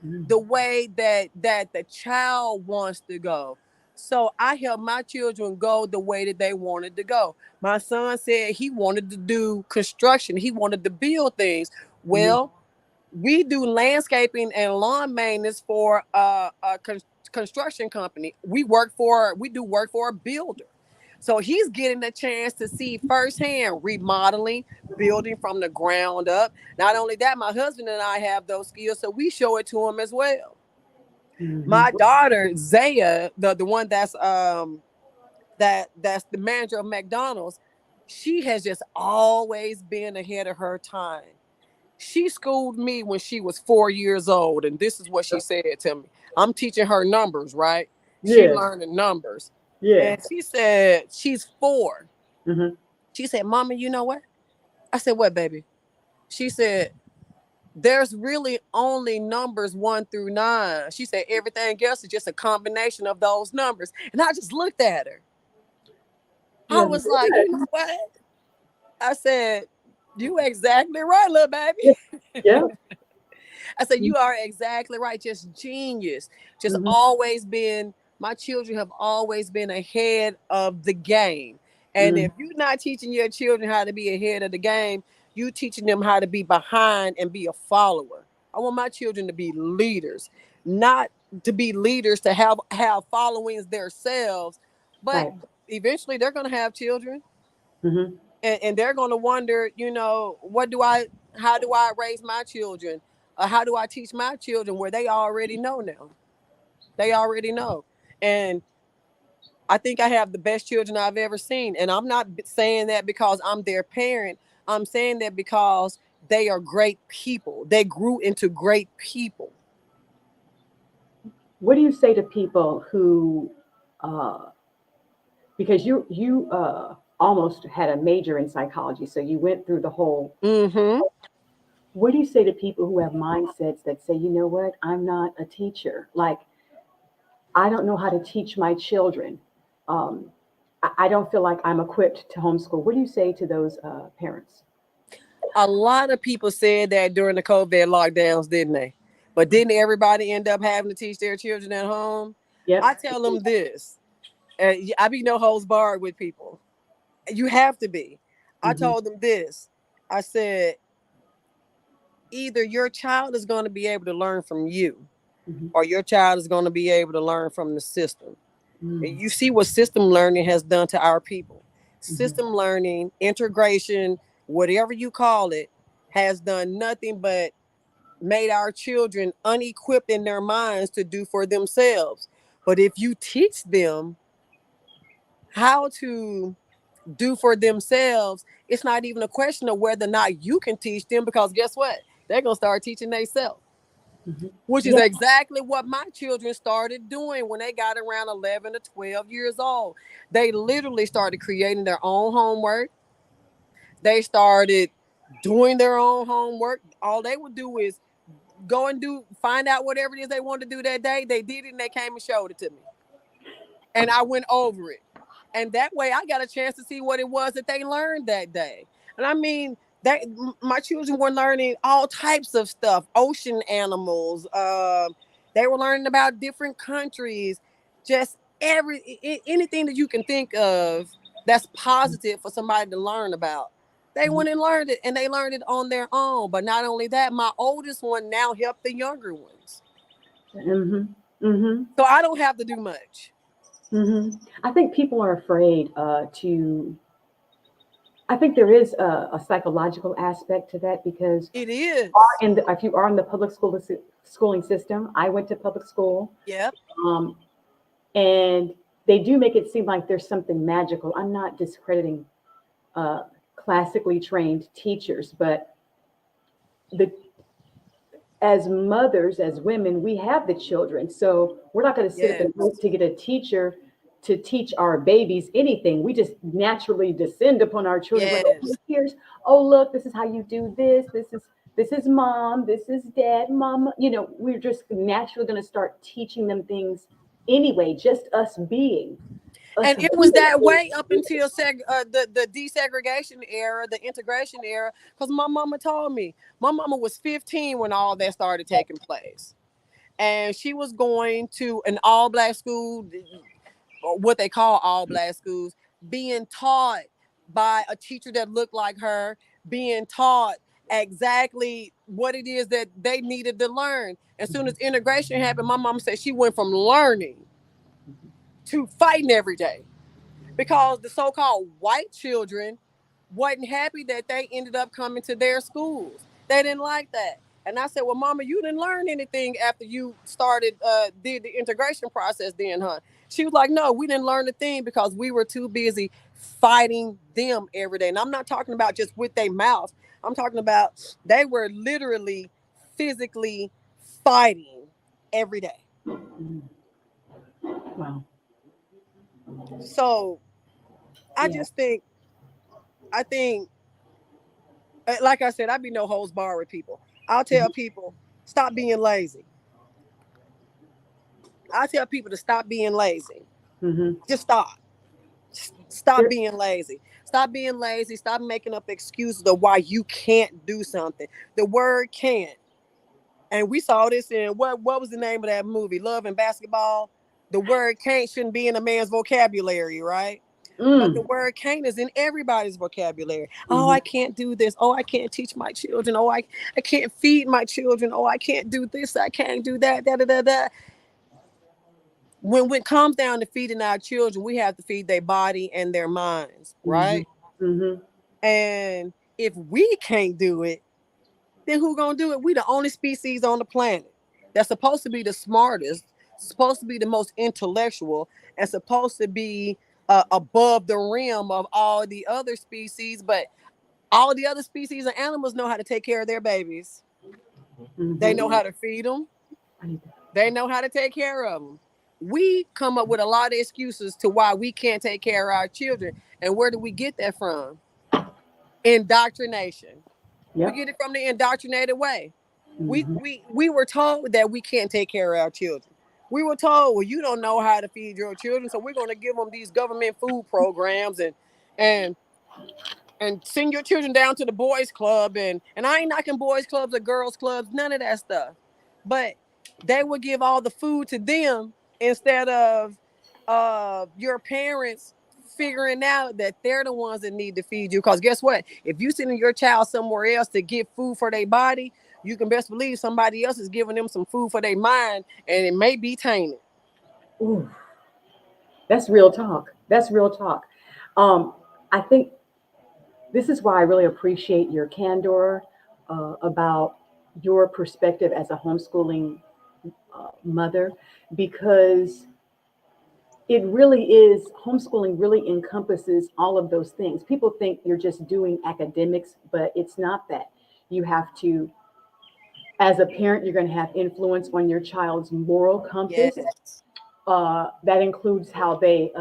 S1: Mm.
S2: The way that the child wants to go. So I help my children go the way that they wanted to go. My son said he wanted to do construction. He wanted to build things.
S1: Mm-hmm.
S2: Well, we do landscaping and lawn maintenance for a construction company. We do work for a builder. So he's getting a chance to see firsthand remodeling, building from the ground up. Not only that, my husband and I have those skills, so we show it to him as well.
S1: Mm-hmm.
S2: My daughter Zaya, the one that's the manager of McDonald's, she has just always been ahead of her time. She schooled me when she was 4 years old, and this is what she said to me. I'm teaching her numbers, right? She
S1: Yeah.
S2: learning numbers.
S1: Yeah.
S2: And she said, she's 4.
S1: Mm-hmm.
S2: She said, "Mama, you know what?" I said, "What, baby?" She said, "There's really only numbers 1 through 9." She said, "Everything else is just a combination of those numbers." And I just looked at her. I
S1: Yeah.
S2: was like, "You know what?" I said, "You exactly right, little baby."
S1: Yeah.
S2: I said, "You are exactly right. Just genius. Just
S1: Mm-hmm.
S2: always been, my children have always been ahead of the game. And
S1: Mm-hmm.
S2: if you're not teaching your children how to be ahead of the game, you teaching them how to be behind and be a follower. I want my children to be leaders, not to be leaders to have followings themselves, but
S1: Right.
S2: eventually they're going to have children,
S1: Mm-hmm.
S2: and they're going to wonder, how do I raise my children? How do I teach my children where they already know now? They already know. And I think I have the best children I've ever seen. And I'm not saying that because I'm their parent. I'm saying that because they are great people. They grew into great people.
S1: What do you say to people who, uh, because you almost had a major in psychology, so you went through the whole.
S2: Mm-hmm.
S1: What do you say to people who have mindsets that say, you know what, I'm not a teacher. Like, I don't know how to teach my children. Um, I don't feel like I'm equipped to homeschool. What do you say to those parents?
S2: A lot of people said that during the COVID lockdowns, didn't they? But didn't everybody end up having to teach their children at home?
S1: Yep.
S2: I tell them this. I be no holds barred with people. You have to be. I
S1: Mm-hmm.
S2: told them this. I said, either your child is going to be able to learn from you,
S1: Mm-hmm.
S2: or your child is going to be able to learn from the system.
S1: Mm-hmm.
S2: You see what system learning has done to our people.
S1: Mm-hmm.
S2: System learning, integration, whatever you call it, has done nothing but made our children unequipped in their minds to do for themselves. But if you teach them how to do for themselves, it's not even a question of whether or not you can teach them, because guess what? They're going to start teaching themselves. which is
S1: Yeah.
S2: exactly what my children started doing when they got around 11 to 12 years old. They literally started creating their own homework. They started doing their own homework. All they would do is go and find out whatever it is they wanted to do that day. They did it and they came and showed it to me. And I went over it. And that way I got a chance to see what it was that they learned that day. And I mean, my children were learning all types of stuff, ocean animals. They were learning about different countries, just anything that you can think of that's positive for somebody to learn about. They went and learned it, and they learned it on their own. But not only that, my oldest one now helped the younger ones. So I don't have to do much.
S1: I think people are afraid to. I think there is a psychological aspect to that because
S2: It is.
S1: if you are in the public schooling system, I went to public school,
S2: Yep.
S1: um, and they do make it seem like there's something magical. I'm not discrediting uh, classically trained teachers, but the as mothers, as women, we have the children. So we're not going to sit up
S2: Yes.
S1: and wait to get a teacher to teach our babies anything. We just naturally descend upon our children. Like, okay,
S2: Yes.
S1: here's, oh, look, this is how you do this. This is mom. This is dad, mama. We're just naturally going to start teaching them things anyway, just us being. Us
S2: And it was
S1: being.
S2: that way up until the desegregation era, the integration era, because my mama told me. My mama was 15 when all that started taking place. And she was going to an all-black school, what they call all-black schools, being taught by a teacher that looked like her, being taught exactly what it is that they needed to learn. As soon as integration happened, my mama said she went from learning to fighting every day, because the so-called white children wasn't happy that they ended up coming to their schools. They didn't like that. And I said, well, mama, you didn't learn anything after you did the integration process then, huh? She was like, no, we didn't learn a thing because we were too busy fighting them every day. And I'm not talking about just with their mouth. I'm talking about they were literally physically fighting every day.
S1: Wow.
S2: So I
S1: Yeah.
S2: just think, like I said, I be no holds barred with people. I'll tell people, stop being lazy. I tell people to stop being lazy.
S1: Mm-hmm.
S2: Just stop. Stop
S1: There,
S2: being lazy. Stop being lazy. Stop making up excuses of why you can't do something. The word can't. And we saw this in what was the name of that movie? Love and Basketball. The word can't shouldn't be in a man's vocabulary, right? But the
S1: mm,
S2: word can't is in everybody's vocabulary. Oh,
S1: mhm,
S2: I can't do this. Oh, I can't teach my children. Oh, I can't feed my children. Oh, I can't do this. I can't do that. Da, da, da, da. When it comes down to feeding our children, we have to feed their body and their minds,
S1: mhm,
S2: right?
S1: mhm,
S2: And if we can't do it, then who gonna do it? We the only species on the planet that's supposed to be the smartest, supposed to be the most intellectual, and supposed to be above the rim of all the other species. But all the other species of animals know how to take care of their babies. They know
S1: mhm.
S2: how to feed them. They know how to take care of them. We come up with a lot of excuses to why we can't take care of our children. And where do we get that from? Indoctrination. We
S1: Yep.
S2: get it from the indoctrinated way. We
S1: Mhm,
S2: we we were told that we can't take care of our children. We were told, well, you don't know how to feed your children, so we're going to give them these government food programs and and send your children down to the boys club, and I ain't knocking boys clubs or girls clubs, none of that stuff. But they would give all the food to them instead of your parents figuring out that they're the ones that need to feed you. Because guess what? If you sending your child somewhere else to get food for their body, you can best believe somebody else is giving them some food for their mind, and it may be tainted.
S1: ooh, that's real talk. That's real talk. Um, I think this is why I really appreciate your candor about your perspective as a homeschooling mother, because it really is, homeschooling really encompasses all of those things. People think you're just doing academics, but it's not that. You have to, As a parent, you're going to have influence on your child's moral compass.
S2: Yes.
S1: That includes how they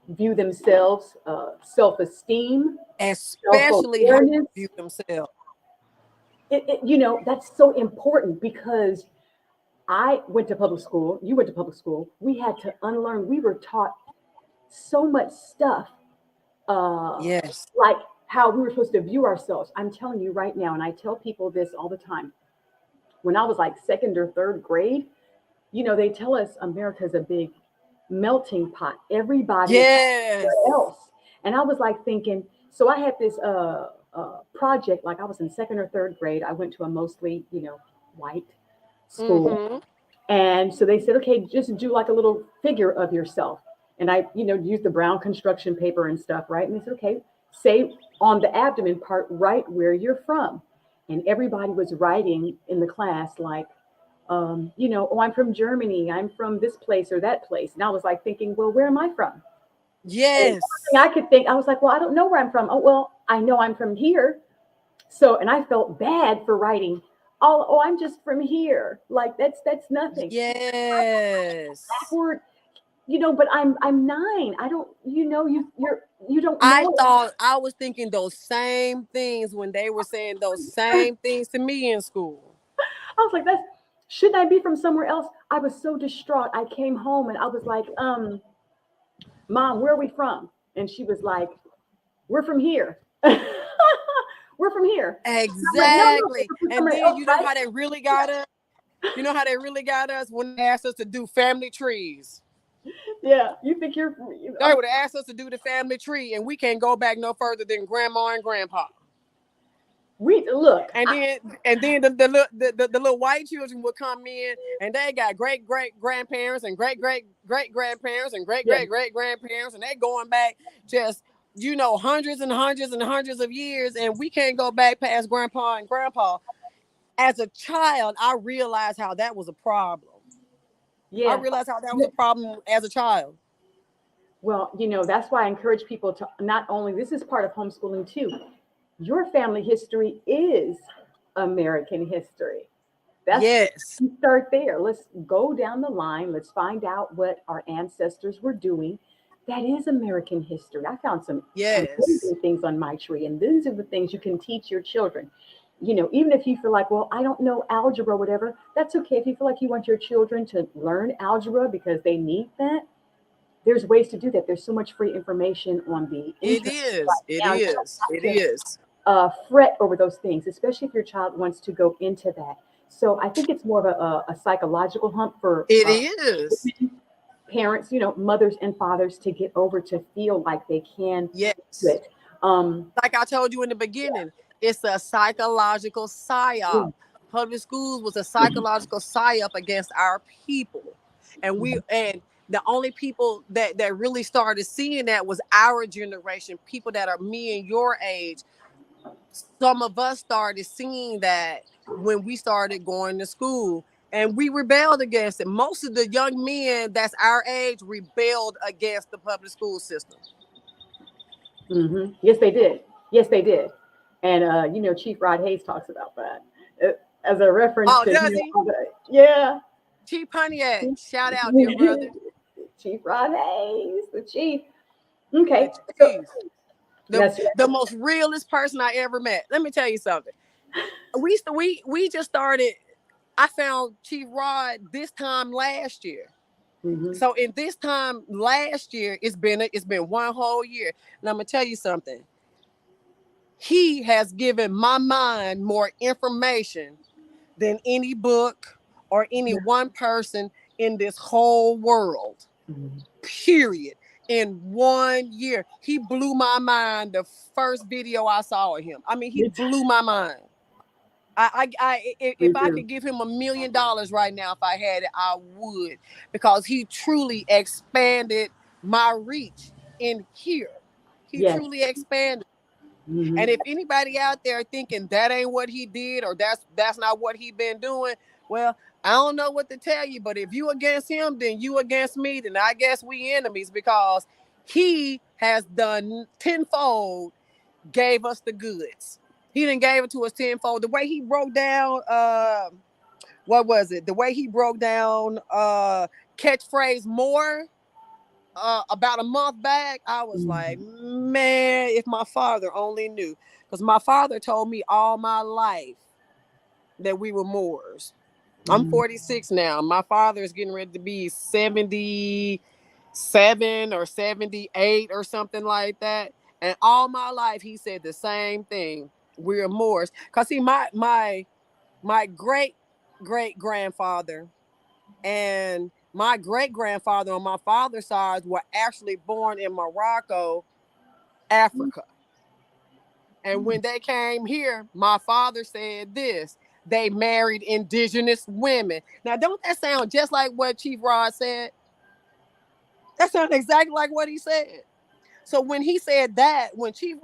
S1: view themselves, self-esteem,
S2: Especially how
S1: self-awareness.
S2: they view themselves.
S1: That's so important because I went to public school. You went to public school. We had to unlearn. We were taught so much stuff,
S2: Yes.
S1: like how we were supposed to view ourselves. I'm telling you right now, and I tell people this all the time. When I was like second or third grade, they tell us America's a big melting pot. Everybody is
S2: Yes.
S1: somewhere else. And I was like thinking, so I had this project, like I was in second or third grade. I went to a mostly, white school.
S2: Mm-hmm.
S1: And so they said, okay, just do like a little figure of yourself. And I, used the brown construction paper and stuff, right? And they said, okay, say on the abdomen part, write where you're from. And everybody was writing in the class like, oh, I'm from Germany. I'm from this place or that place. And I was like thinking, well, where am I from?
S2: Yes.
S1: I could think, I was like, well, I don't know where I'm from. Oh, well, I know I'm from here. So, and I felt bad for writing, oh, I'm just from here. Like that's nothing.
S2: Yes.
S1: Backward, but I'm 9. I don't, you don't know.
S2: I was thinking those same things when they were saying those same things to me in school.
S1: I was like, shouldn't I be from somewhere else? I was so distraught. I came home and I was like, Mom, where are we from? And she was like, we're from here. We're from here.
S2: Exactly. And then
S1: else,
S2: you know
S1: right?
S2: how they really got us? You know how they really got us? When they asked us to do family trees.
S1: Yeah, you think you're...
S2: They would have asked us to do the family tree, and we can't go back no further than grandma and grandpa.
S1: Look.
S2: And then the little white children would come in, and they got great grandparents and great grandparents and great grandparents, and they going back just hundreds and hundreds and hundreds of years, and we can't go back past grandpa and grandpa. As a child, I realized how that was a problem.
S1: Yeah.
S2: I realized how that was a problem as a child.
S1: Well, that's why I encourage people to not only, this is part of homeschooling too. Your family history is American history.
S2: Yes.
S1: Start there. Let's go down the line. Let's find out what our ancestors were doing. That is American history. I found some amazing things on my tree, and these are the things you can teach your children. Even if you feel like, well, I don't know algebra, whatever, that's okay. If you feel like you want your children to learn algebra because they need that, there's ways to do that. There's so much free information on the internet.
S2: It is.
S1: Fret over those things, especially if your child wants to go into that. So I think it's more of a psychological hump for parents, mothers and fathers to get over, to feel like they can do it.
S2: Like I told you in the beginning, it's a psychological psyop. Public schools was a psychological psyop against our people. And the only people that really started seeing that was our generation, people that are me and your age. Some of us started seeing that when we started going to school, and we rebelled against it. Most of the young men that's our age rebelled against the public school system.
S1: Mm-hmm. Yes, they did. And Chief Rod Hayes talks about that as a reference.
S2: Oh, does he?
S1: Yeah.
S2: Chief Pontiac, shout out, dear brother.
S1: Chief Rod Hayes, the chief. Okay.
S2: The most realest person I ever met. Let me tell you something. We just started. I found Chief Rod this time last year. Mm-hmm. So in this time last year, it's been one whole year. And I'm gonna tell you something. He has given my mind more information than any book or any one person in this whole world. Mm-hmm. Period. In 1 year, he blew my mind. The first video I saw of him, I mean, he blew my mind. If I could give him $1 million right now, if I had it, I would, because he truly expanded my reach in here. He truly expanded. Mm-hmm. And if anybody out there thinking that ain't what he did, or that's not what he been doing, well, I don't know what to tell you. But if you against him, then you against me. Then I guess we enemies, because he has done tenfold, gave us the goods. He done gave it to us tenfold. The way he broke down, what was it? The way he broke down catchphrase more about a month back, I was like, man, if my father only knew. Because my father told me all my life that we were Moors. I'm 46 now. My father is getting ready to be 77 or 78 or something like that. And all my life, he said the same thing. We're Moors. Because see, my great grandfather and my great grandfather on my father's side were actually born in Morocco, Africa. And when they came here, my father said this: they married indigenous women. Now, don't that sound just like what Chief Rod said? That sounds exactly like what he said. So when he said that, when Chief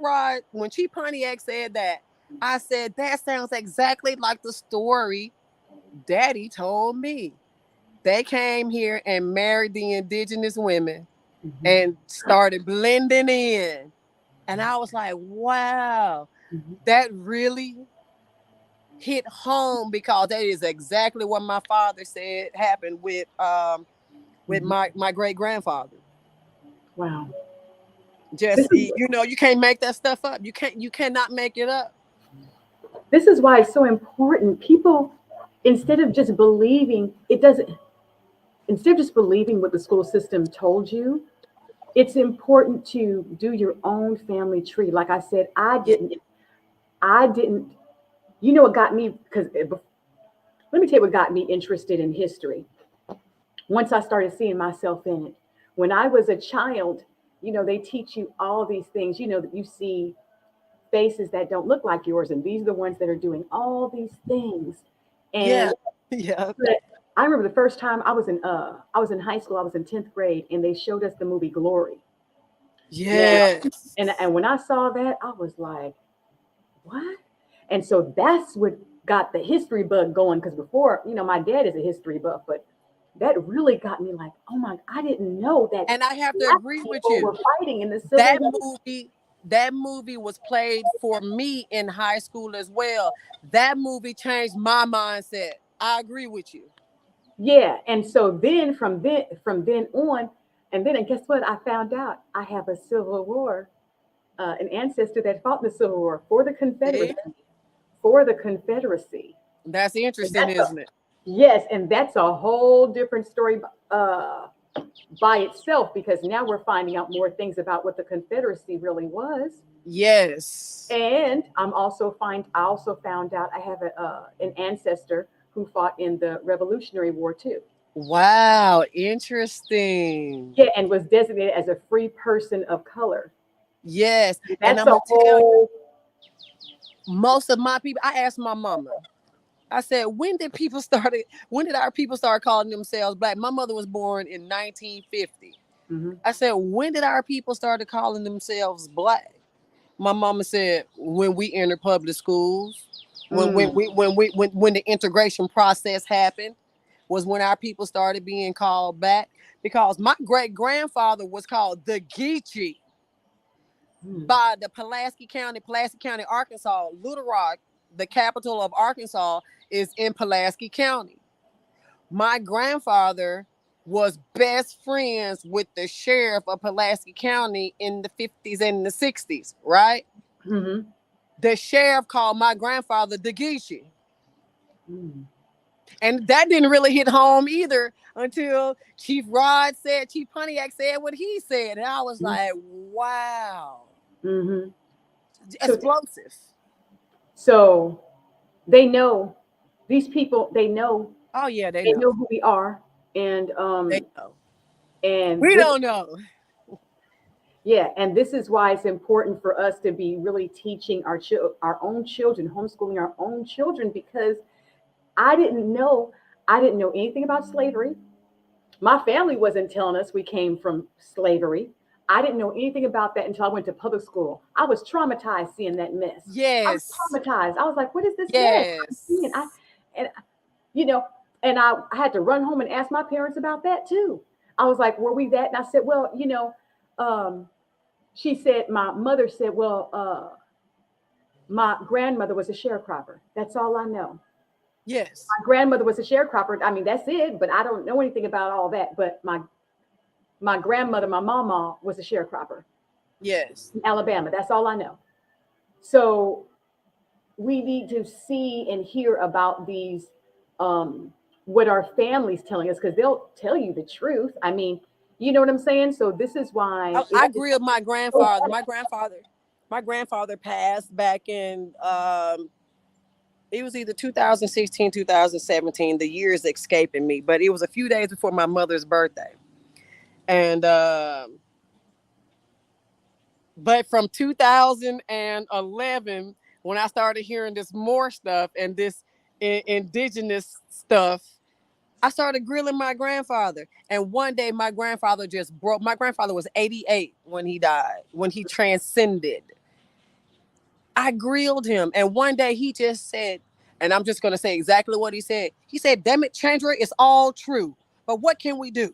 S2: Pontiac said that, I said, that sounds exactly like the story Daddy told me. They came here and married the indigenous women and started blending in. And I was like, wow, that really hit home, because that is exactly what my father said happened with my great grandfather.
S1: Wow.
S2: Just, you can't make that stuff up. You cannot make it up.
S1: This is why it's so important. People, instead of just believing, instead of just believing what the school system told you, it's important to do your own family tree. Like I said, I didn't, what got me, because let me tell you what got me interested in history. Once I started seeing myself in it. When I was a child, they teach you all these things, that you see faces that don't look like yours, and these are the ones that are doing all these things. And
S2: Yeah.
S1: I remember the first time I was in high school, I was in 10th grade, and they showed us the movie Glory.
S2: Yes.
S1: Now, and when I saw that, I was like, what? And so that's what got the history bug going, because before, my dad is a history buff, but that really got me like, oh my, I didn't know that.
S2: And I have to agree with you.
S1: Were fighting in the Civil War.
S2: That movie was played for me in high school as well. That movie changed my mindset. I agree with you.
S1: Yeah, and so then from then on, and guess what? I found out I have a Civil War, an ancestor that fought in the Civil War for the Confederacy.
S2: See?
S1: For the Confederacy.
S2: That's interesting, isn't it?
S1: Yes, and that's a whole different story by itself, because now we're finding out more things about what the Confederacy really was.
S2: Yes.
S1: And I also found out I have an ancestor who fought in the Revolutionary War too.
S2: Wow, interesting.
S1: Yeah, and was designated as a free person of color.
S2: Yes,
S1: That's a whole.
S2: Most of my people, I asked my mama, I said, when did our people start calling themselves black? My mother was born in 1950. I said, when did our people start calling themselves black? My mama said, when we entered public schools, when the integration process happened, was when our people started being called back. Because my great grandfather was called the Geechee by the Pulaski County, Arkansas. Little Rock, the capital of Arkansas, is in Pulaski County. My grandfather was best friends with the sheriff of Pulaski County in the 50s and the 60s, right?
S1: Mm-hmm.
S2: The sheriff called my grandfather the Geechee. And that didn't really hit home either until Chief Pontiac said what he said. And I was like, wow. Explosive.
S1: So they know, these people, they know.
S2: Oh yeah, they
S1: know who we are. And
S2: they know.
S1: And
S2: we don't know.
S1: Yeah, and this is why it's important for us to be really teaching our own children, homeschooling our own children, because I didn't know anything about slavery. My family wasn't telling us we came from slavery. I didn't know anything about that until I went to public school. I was traumatized seeing that mess.
S2: Yes.
S1: I was traumatized. I was like, what is this
S2: yes.
S1: mess? And I had to run home and ask my parents about that too. I was like, were we that? And I said, well, my mother said, well, My grandmother was a sharecropper. That's all I know.
S2: Yes.
S1: My grandmother was a sharecropper. I mean, that's it, but I don't know anything about all that. But my grandmother, my mama, was a sharecropper
S2: Yes.
S1: in Alabama. That's all I know. So we need to see and hear about these, what our families telling us, because they'll tell you the truth. I mean, you know what I'm saying? So this is why
S2: I agree with my grandfather. My grandfather passed back in it was either 2016, 2017. The year is escaping me, but it was a few days before my mother's birthday. And but from 2011, when I started hearing this more stuff and this indigenous stuff, I started grilling my grandfather. And one day my grandfather just broke. My grandfather was 88 when he died, when he transcended. I grilled him. And one day he just said, and I'm just going to say exactly what he said. He said, "Damn it, Chandra, it's all true. But what can we do?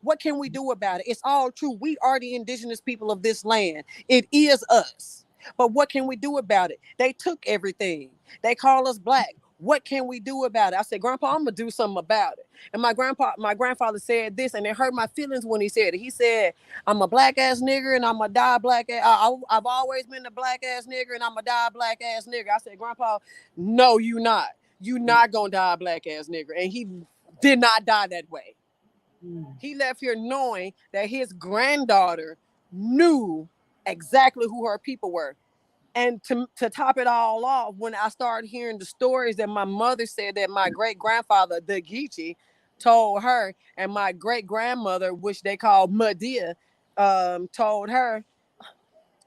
S2: What can we do about it? It's all true. We are the indigenous people of this land. It is us. But what can we do about it? They took everything. They call us black. What can we do about it?" I said, "Grandpa, I'm gonna do something about it." And my grandfather said this, and it hurt my feelings when he said it. He said, "I'm a black ass nigger, and I'm a die black ass. I've always been a black ass nigger, and I'm a die black ass nigger." I said, "Grandpa, no, you not. You not gonna die a black ass nigger." And he did not die that way. He left here knowing that his granddaughter knew exactly who her people were. And to top it all off, when I started hearing the stories that my mother said that my great grandfather, the Geechee, told her, and my great grandmother, which they called Madia, told her,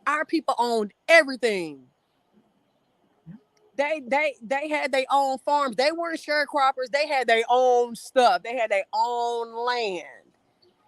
S2: our people owned everything. They had their own farms. They weren't sharecroppers. They had their own stuff. They had their own land.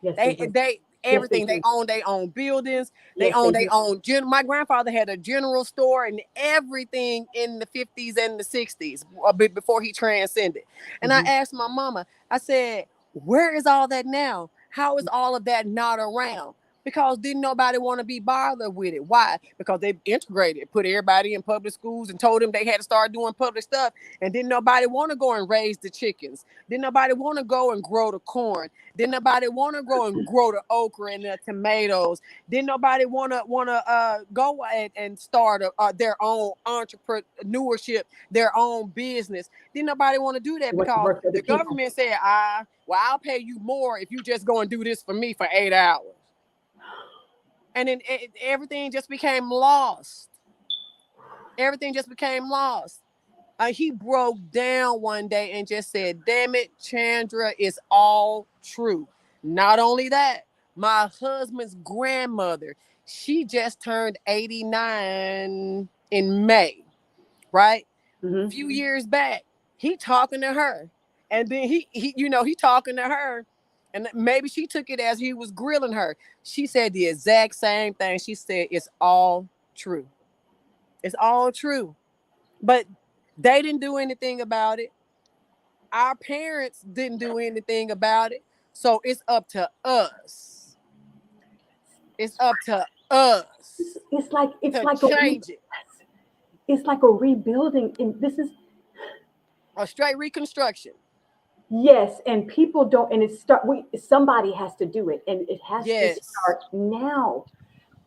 S1: yes,
S2: They
S1: yes, they
S2: everything. They
S1: do.
S2: owned their own buildings. They
S1: Yes, they
S2: owned their
S1: do.
S2: own my grandfather had a general store and everything in the 50s and the 60s, a bit before he transcended. And I
S1: Mhm.
S2: asked my mama, I said, "Where is all that now? How is all of that not around?" Because didn't nobody want to be bothered with it. Why? Because they integrated, put everybody in public schools and told them they had to start doing public stuff. And didn't nobody want to go and raise the chickens. Didn't nobody want to go and grow the corn. Didn't nobody want to go and grow the okra and the tomatoes. Didn't nobody want to go and start their own entrepreneurship, their own business. Didn't nobody want to do that
S1: You want to
S2: because
S1: work for the
S2: the
S1: people.
S2: government said, well, I'll pay you more if you just go and do this for me for 8 hours." And then everything just became lost. Everything just became lost. He broke down one day and just said, "Damn it, Chandra, it's all true." Not only that, my husband's grandmother, she just turned 89 in May, right? A
S1: Mm-hmm.
S2: few years back, he talking to her. And then he talking to her. And maybe she took it as he was grilling her. She said the exact same thing. She said, "It's all true. It's all true." But they didn't do anything about it. Our parents didn't do anything about it. So it's up to us. It's up to us
S1: It's like
S2: to change it.
S1: it's like a rebuilding. And this is
S2: A straight reconstruction.
S1: yes, and people don't. And it start. Somebody has to do it, and it has to
S2: Yes.
S1: start now.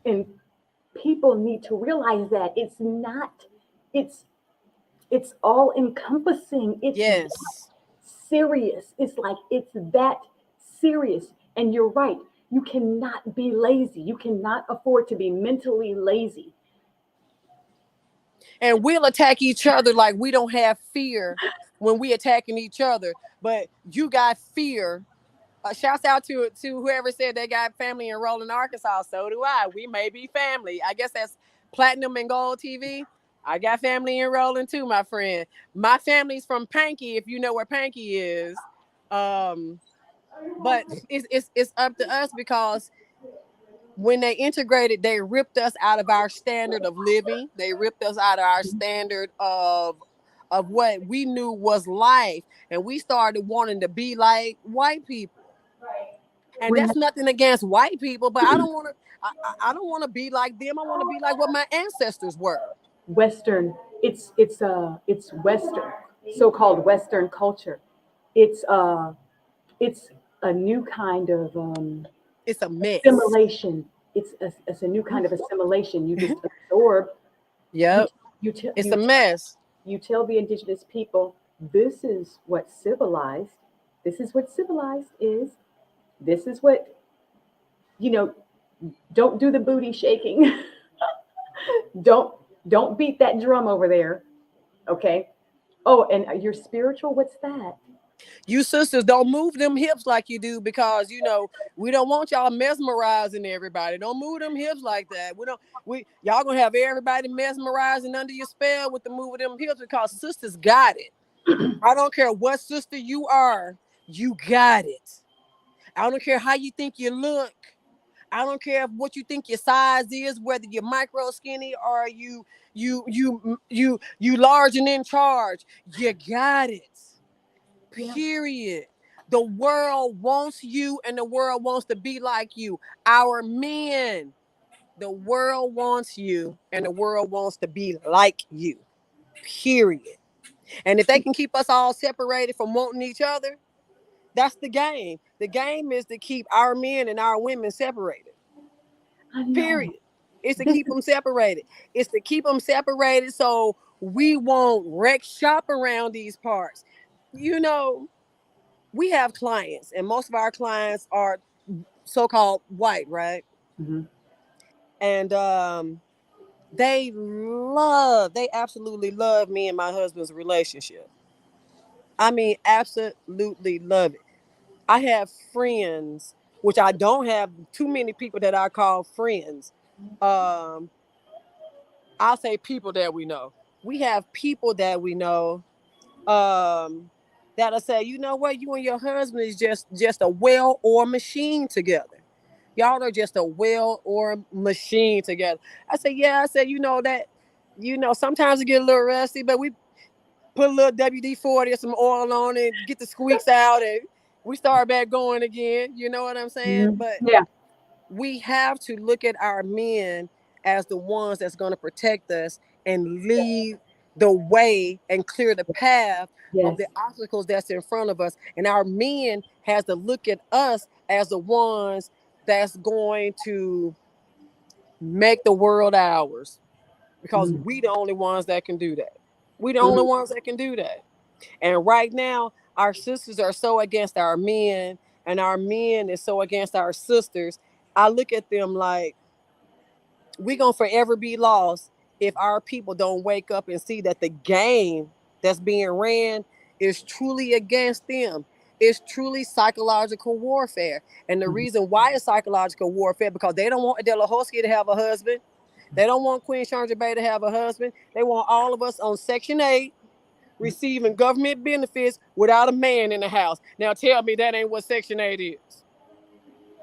S1: And people need to realize that it's not. It's it's all encompassing. It's that
S2: Yes.
S1: serious. It's like it's that serious. And you're right. You cannot be lazy. You cannot afford to be mentally lazy.
S2: And we'll attack each other like we don't have fear when we attacking each other. But you got fear. Shouts out to whoever said they got family in Rolling, Arkansas. So do I. We may be family. I guess that's Platinum and Gold TV. I got family in Rolling too, my friend. My family's from Panky, if you know where Panky is. Um, but it's up to us because when they integrated, they ripped us out of our standard of living. They ripped us out of our standard of what we knew was life, and we started wanting to be like white people. And
S1: We're not,
S2: that's nothing against white people, but I don't want to. I don't want to be like them. I want to be like what my ancestors were.
S1: Western, it's Western, so-called Western culture. It's it's a new kind of
S2: It's a mess.
S1: assimilation. It's a new kind of assimilation. You just absorb. You
S2: Yep.
S1: you tell
S2: It's a mess.
S1: you tell the indigenous people this is what civilized. This is what civilized is. This is what you know. Don't do the booty shaking. don't don't beat that drum over there. Okay. Oh, and you're spiritual. What's that?
S2: You sisters don't move them hips like you do because we don't want y'all mesmerizing everybody. Don't move them hips like that. We y'all gonna have everybody mesmerizing under your spell with the move of them hips because sisters got it. I don't care what sister you are, you got it. I don't care how you think you look. I don't care what you think your size is, whether you're micro skinny or you large and in charge. You got it.
S1: Yeah.
S2: Period. The world wants you and the world wants to be like you. Our men, the world wants you and the world wants to be like you. Period. And if they can keep us all separated from wanting each other, that's the game. The game is to keep our men and our women separated.
S1: I know.
S2: Period. It's to
S1: This
S2: keep
S1: is
S2: them separated. It's to keep them separated so we won't wreck shop around these parts. You know, we have clients, and most of our clients are so-called white, right?
S1: mhm.
S2: And they absolutely love me and my husband's relationship. I mean, absolutely love it. I have friends, which I don't have too many people that I call friends. Um, I'll say people that we know. We have people that we know um, that'll say, you know what, you and your husband is just a well-oiled machine together. Y'all are just a well-oiled machine together. I said, yeah. I said, sometimes it get a little rusty, but we put a little WD-40 or some oil on it, get the squeaks out, and we start back going again. You know what I'm saying?
S1: Mhm.
S2: But
S1: Yeah.
S2: we have to look at our men as the ones that's going to protect us and lead the way and clear the path of
S1: Yes.
S2: the obstacles that's in front of us. And our men has to look at us as the ones that's going to make the world ours because
S1: Mhm.
S2: we the only ones that can do that. We the only
S1: Mhm.
S2: ones that can do that. And right now, our sisters are so against our men, and our men is so against our sisters. I look at them like we gonna forever be lost if our people don't wake up and see that the game that's being ran is truly against them. It's truly psychological warfare. And the
S1: Mhm.
S2: reason why it's psychological warfare because they don't want Delahosky to have a husband. They don't want Queen Chandra Bey to have a husband. They want all of us on Section 8 receiving government benefits without a man in the house. Now tell me that ain't what Section 8 is.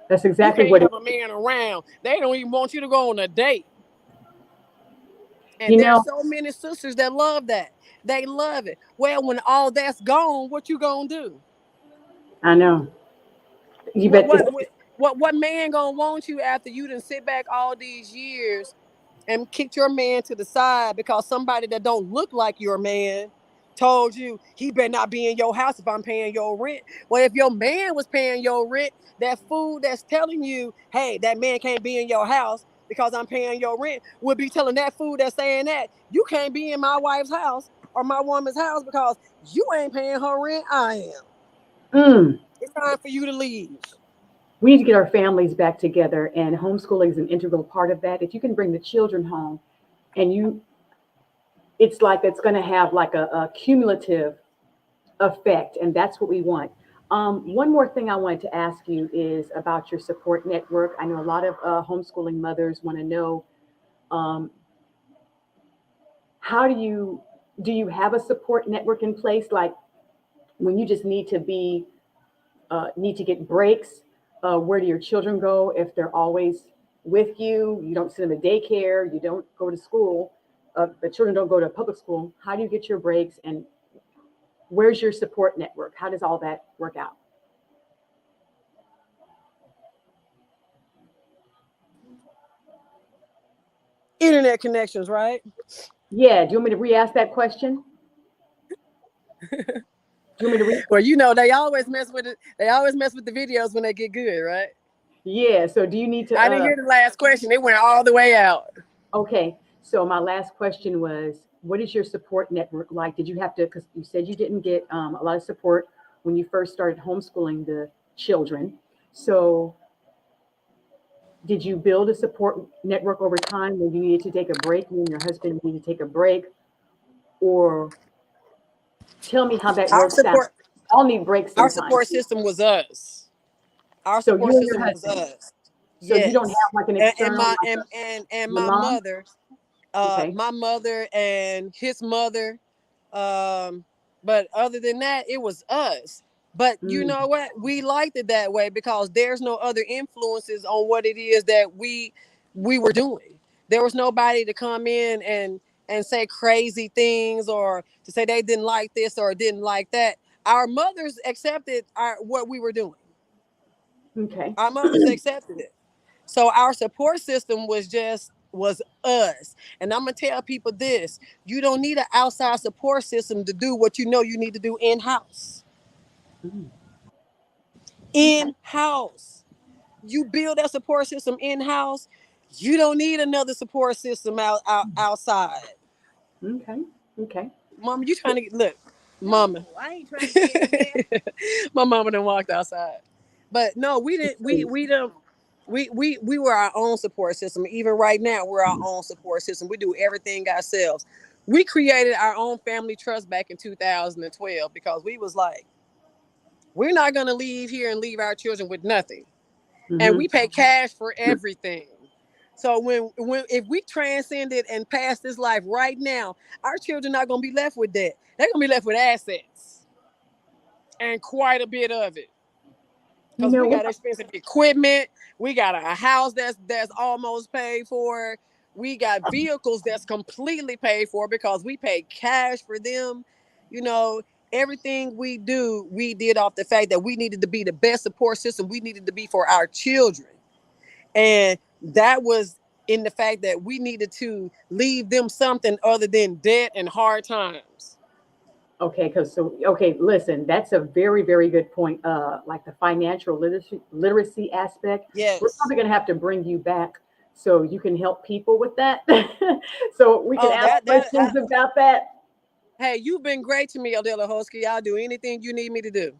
S1: That's
S2: You
S1: exactly
S2: can't
S1: what it.
S2: have a man around. They don't even want you to go on a date. And
S1: You
S2: there's
S1: know.
S2: so many sisters that love that. They love it. Well, when all that's gone, what you gonna do?
S1: I know. You
S2: What
S1: bet.
S2: what what what man gonna want you after you done sit back all these years and kicked your man to the side because somebody that don't look like your man told you he better not be in your house if I'm paying your rent. Well, if your man was paying your rent, that fool that's telling you, hey, that man can't be in your house because I'm paying your rent would be telling that fool that's saying that you can't be in my wife's house or my woman's house because you ain't paying her rent. I am.
S1: Mm.
S2: It's time for you to leave.
S1: We need to get our families back together, and homeschooling is an integral part of that. If you can bring the children home, and it's like it's going to have like a cumulative effect, and that's what we want. One more thing I wanted to ask you is about your support network. I know a lot of homeschooling mothers want to know um, how do you have a support network in place, like when you just need to get breaks? Where do your children go if they're always with you? You don't send them to daycare. You don't go to school. The children don't go to public school. How do you get your breaks? And where's your support network? How does all that work out?
S2: Internet connections, right?
S1: Yeah. Do you want me to re-ask that question? Do you want me to
S2: Well, you know, they always mess with it. They always mess with the videos when they get good, right?
S1: Yeah. So do you need to
S2: I didn't hear the last question. It went all the way out.
S1: okay. So my last question was, what is your support network like? Did you have to, because you said you didn't get a lot of support when you first started homeschooling the children. So did you build a support network over time when you needed to take a break, you and your husband needed to take a break? Or tell me how that
S2: Our
S1: works out.
S2: support,
S1: I'll need breaks
S2: our
S1: sometimes.
S2: support system was us. Our
S1: So you
S2: support
S1: and your
S2: system was
S1: husband.
S2: us.
S1: So you don't have
S2: Yes.
S1: like an
S2: And
S1: external,
S2: my
S1: like
S2: and
S1: your
S2: my
S1: mom?
S2: mother,
S1: Okay.
S2: my mother and his mother. But other than that, it was us. But you
S1: Mm,
S2: know what? We liked it that way because there's no other influences on what it is that we were doing. There was nobody to come in and say crazy things or to say they didn't like this or didn't like that. Our mothers accepted what we were doing.
S1: okay.
S2: Our mothers accepted it. So our support system was us. And I'm gonna tell people this: you don't need an outside support system to do what you know you need to do in house.
S1: Mm, okay.
S2: In house, you build that support system in house. You don't need another support system outside.
S1: Okay. Okay.
S2: Mama, you trying to get look, Mama. No, I ain't trying to get in there. My mama done walked outside. But no, we didn't we don't we were our own support system. Even right now, we're our own support system. We do everything ourselves. We created our own family trust back in 2012 because we was like, we're not gonna leave here and leave our children with nothing. And
S1: Mm-hmm.
S2: we pay cash for everything. So when if we transcended and pass this life right now, our children not gonna be left with that. They're gonna be left with assets and quite a bit of it.
S1: You
S2: Because
S1: know
S2: we
S1: what?
S2: got expensive equipment, we got a house that's almost paid for, we got vehicles that's completely paid for because we pay cash for them. You know, everything we do, we did off the fact that we needed to be the best support system we needed to be for our children. And that was in the fact that we needed to leave them something other than debt and hard times.
S1: Okay, okay, listen, that's a very, very good point. Like the financial literacy aspect. We're
S2: Yes.
S1: probably gonna have to bring you back so you can help people with that. So we can
S2: Oh,
S1: ask questions about that.
S2: hey, you've been great to me, Odella Hosky. I'll do anything you need me to do.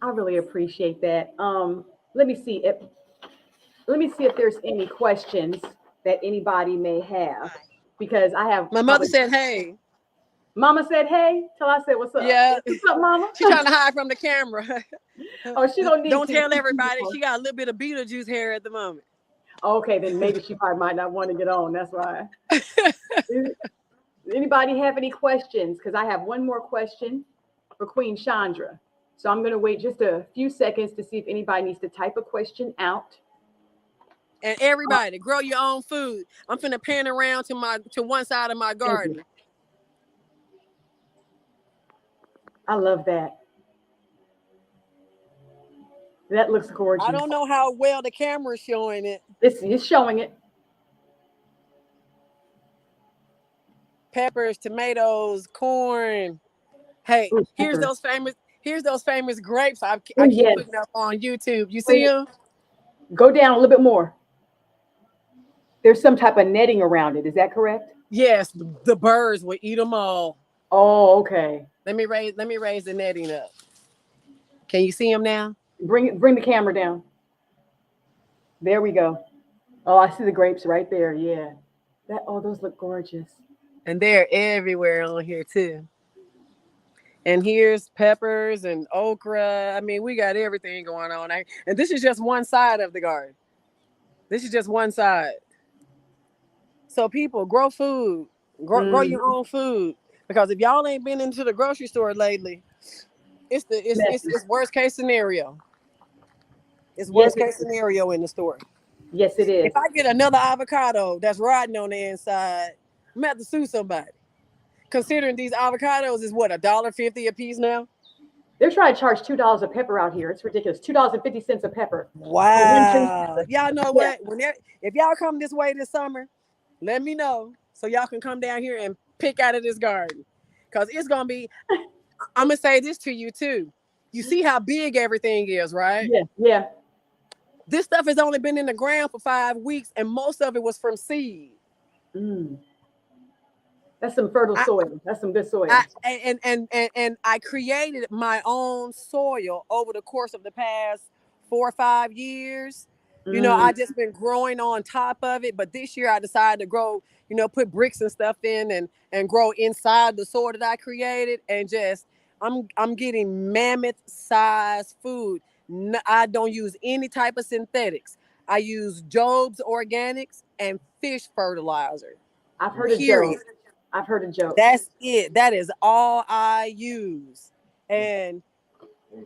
S1: I really appreciate that. Let me see if there's any questions that anybody may have because I have
S2: My mother
S1: probably.
S2: said, hey,
S1: Mama said, "Hey," till I said, "What's up?"
S2: yeah,
S1: What's up, Mama?
S2: she's trying to hide from the camera.
S1: Oh, she don't need
S2: Don't
S1: to.
S2: tell everybody she got a little bit of Beetlejuice hair at the moment.
S1: Okay, then maybe she probably might not want to get on. That's why. Anybody have any questions? Because I have one more question for Queen Chandra. So I'm going to wait just a few seconds to see if anybody needs to type a question out.
S2: And everybody, grow your own food. I'm finna pan around to one side of my
S1: Thank you.
S2: garden.
S1: I love that. That looks
S2: I
S1: gorgeous.
S2: don't know how well the camera's showing it.
S1: It's showing it.
S2: Peppers, tomatoes, corn. Hey,
S1: Ooh, peppers.
S2: here's those famous grapes I
S1: Oh,
S2: keep
S1: yes.
S2: putting up on YouTube. You see
S1: Wait,
S2: them?
S1: go down a little bit more. There's some type of netting around it. Is that correct?
S2: Yes, the birds will eat them all.
S1: Oh, okay.
S2: Let me raise the netting up. Can you see them now?
S1: Bring the camera down. There we go. Oh, I see the grapes right there. Yeah. Those look gorgeous.
S2: And they're everywhere on here too. And here's peppers and okra. I mean, we got everything going on. And this is just one side of the garden. This is just one side. So people grow food, grow
S1: Mm,
S2: your own food. Because if y'all ain't been into the grocery store lately, it's worst case scenario. It's
S1: yes,
S2: worst case scenario in the store.
S1: yes, it is.
S2: If I get another avocado that's rotting on the inside, I'm gonna have to sue somebody. Considering these avocados is what, $1.50 a piece now?
S1: They're trying to charge $2 a pepper out here. It's ridiculous. $2.50 a pepper for one piece.
S2: Wow. Y'all know
S1: Yeah.
S2: what? If y'all come this way this summer, let me know so y'all can come down here and pick out of this garden. Because it's going to be, I'm going to say this to you too. You see how big everything is, right?
S1: Yeah, yeah.
S2: This stuff has only been in the ground for 5 weeks, and most of it was from seed.
S1: Mm. That's some fertile soil. That's some good soil.
S2: And I created my own soil over the course of the past 4 or 5 years. You know, I just been growing on top of it. But this year I decided to grow, you know, put bricks and stuff in and grow inside the soil that I created. And just I'm getting mammoth size food. I don't use any type of synthetics. I use Job's Organics and fish fertilizer.
S1: I've heard a joke.
S2: Period.
S1: I've heard a joke.
S2: That's it. That is all I use. And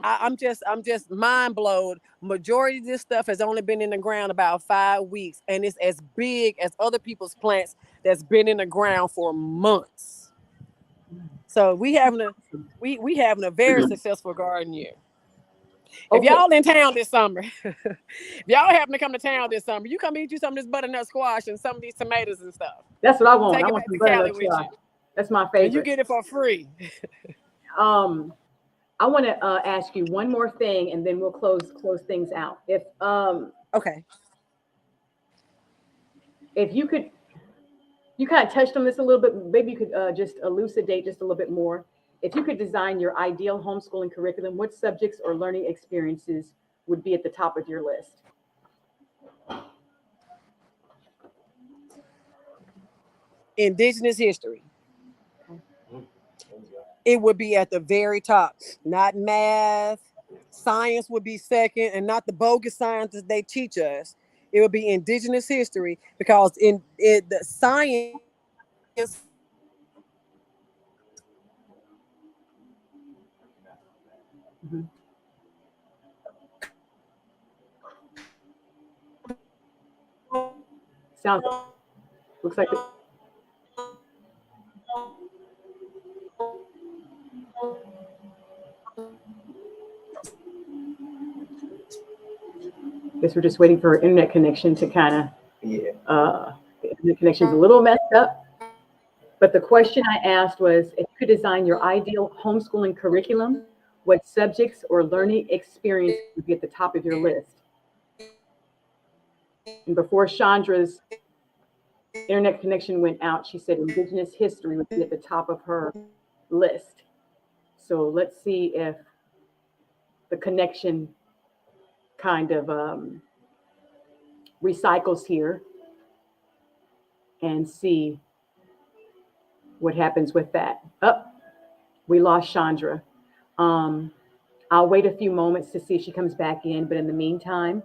S2: I'm just mind blown. Majority of this stuff has only been in the ground about 5 weeks, and it's as big as other people's plants that's been in the ground for months. So we having a very successful garden year. If
S1: Okay.
S2: y'all in town this summer, if y'all happen to come to town this summer, you come eat you some of this butternut squash and some of these tomatoes and stuff.
S1: That's what I want.
S2: Take
S1: I
S2: it
S1: want
S2: back
S1: some
S2: to Cali
S1: butternut
S2: with
S1: squash.
S2: you.
S1: That's my
S2: And
S1: favorite.
S2: you get it for free.
S1: I want to ask you one more thing, and then we'll close things out.
S2: Okay.
S1: If you could, you kind of touched on this a little bit. Maybe you could just elucidate just a little bit more. If you could design your ideal homeschooling curriculum, what subjects or learning experiences would be at the top of your list?
S2: Indigenous history. It would be at the very top. Not math. Science would be second, and not the bogus science that they teach us. It would be indigenous history, because in the science
S1: Mm-hmm. Sounds looks like guess we're just waiting for our internet connection to kind of the internet connection's a little messed up. But the question I asked was, if you could design your ideal homeschooling curriculum, what subjects or learning experience would be at the top of your list? And before Chandra's internet connection went out, she said Indigenous history would be at the top of her list. So let's see if the connection kind of recycles here and see what happens with that. Oh, we lost Chandra. I'll wait a few moments to see if she comes back in. But in the meantime,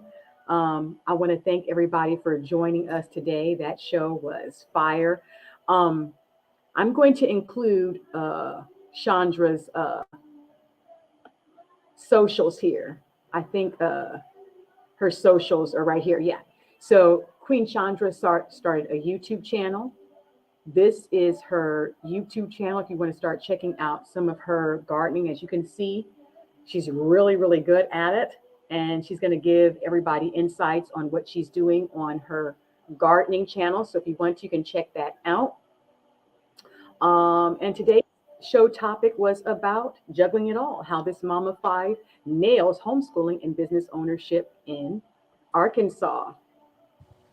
S1: I want to thank everybody for joining us today. That show was fire. I'm going to include Chandra's socials here. I think her socials are right here. Yeah. So Queen Chandra started a YouTube channel. This is her YouTube channel. If you want to start checking out some of her gardening, as you can see, she's really, really good at it. And she's going to give everybody insights on what she's doing on her gardening channel. So if you want, you can check that out. And today's show topic was about juggling it all, how this mom of five nails homeschooling and business ownership in Arkansas.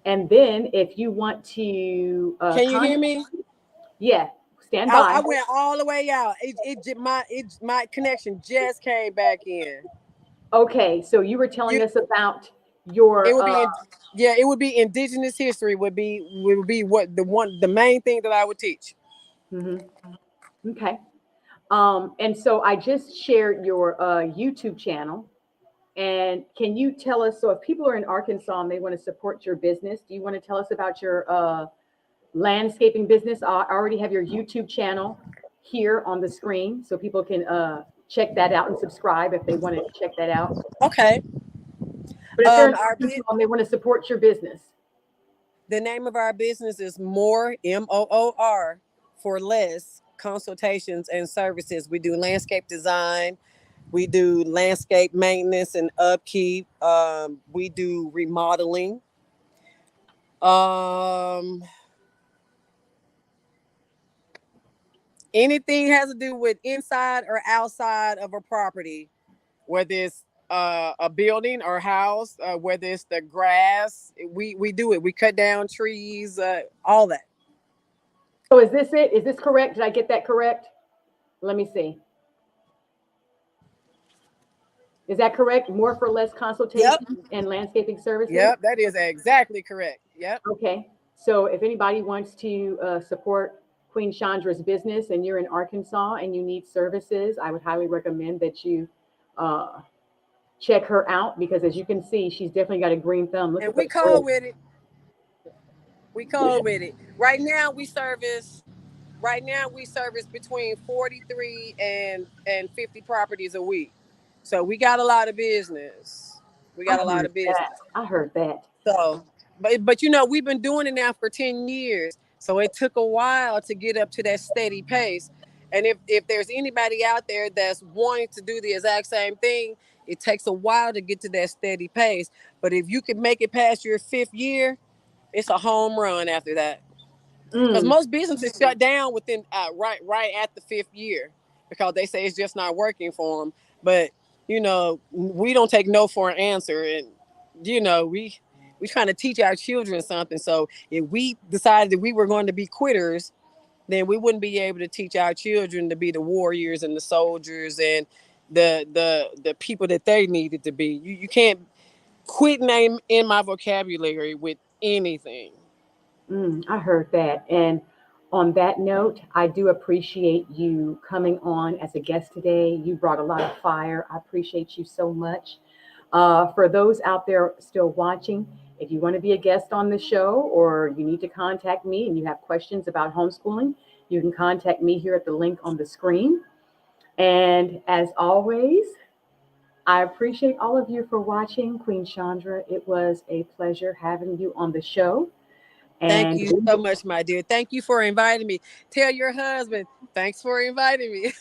S1: And then if you want to
S2: can you hear me?
S1: Yeah, stand by.
S2: I went all the way out. My connection just came back in.
S1: Okay, so you were telling us about your
S2: it would be it would be indigenous history would be what the main thing that I would teach.
S1: Mm-hmm. Okay. And so I just shared your YouTube channel. And can you tell us, so if people are in Arkansas and they want to support your business, do you want to tell us about your landscaping business? I already have your YouTube channel here on the screen, so people can check that out and subscribe if they want to check that out.
S2: Okay.
S1: But if they're in Arkansas and they want to support your business,
S2: the name of our business is More, MOOR, for less consultations and services. We do landscape design. We do landscape maintenance and upkeep. We do remodeling. Anything has to do with inside or outside of a property, whether it's a building or house, whether it's the grass, we do it. We cut down trees, all that.
S1: So is this it? Is this correct? Did I get that correct? Let me see. Is that correct? More for less
S2: Yep.
S1: consultation and landscaping services?
S2: Yep, that is exactly correct. Yep.
S1: Okay. So if anybody wants to support Queen Chandra's business and you're in Arkansas and you need services, I would highly recommend that you uh, check her out because as you can see, she's definitely got a green thumb. Look
S2: And
S1: at the
S2: we call
S1: growth.
S2: with it. We call with it. Right now we service between 43 and 50 properties a week. So we got a lot of business. We
S1: I
S2: got a lot
S1: heard
S2: of
S1: that.
S2: business.
S1: I heard that.
S2: So, but we've been doing it now for 10 years. So it took a while to get up to that steady pace. And if there's anybody out there that's wanting to do the exact same thing, it takes a while to get to that steady pace. But if you can make it past your 5th year, it's a home run after that. Because
S1: Mm,
S2: most businesses shut down within right at the 5th year because they say it's just not working for them. But we don't take no for an answer, and we trying to teach our children something. So if we decided that we were going to be quitters, then we wouldn't be able to teach our children to be the warriors and the soldiers and the people that they needed to be. You can't quit name in my vocabulary with anything.
S1: I heard that. And on that note, I do appreciate you coming on as a guest today. You brought a lot of fire. I appreciate you so much. For those out there still watching, if you want to be a guest on the show or you need to contact me and you have questions about homeschooling, you can contact me here at the link on the screen. And as always, I appreciate all of you for watching. Queen Chandra, it was a pleasure having you on the show.
S2: Thank
S1: And
S2: you so much, my dear. Thank you for inviting me. Tell your husband, thanks for inviting me.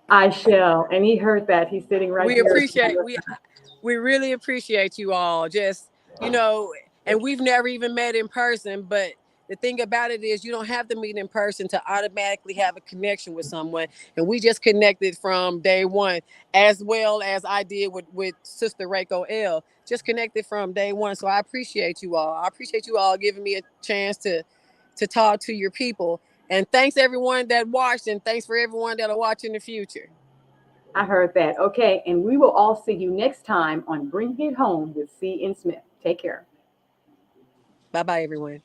S1: I shall. And he heard that. He's sitting right
S2: we
S1: here.
S2: appreciate we really appreciate you all. Just, and we've never even met in person, but the thing about it is you don't have to meet in person to automatically have a connection with someone. And we just connected from day one, as well as I did with Sister Reiko L. Just connected from day one. So I appreciate you all. I appreciate you all giving me a chance to talk to your people. And thanks everyone that watched, and thanks for everyone that'll watch in the future.
S1: I heard that. Okay. And we will all see you next time on Bring It Home with C. N. Smith. Take care.
S2: Bye-bye, everyone.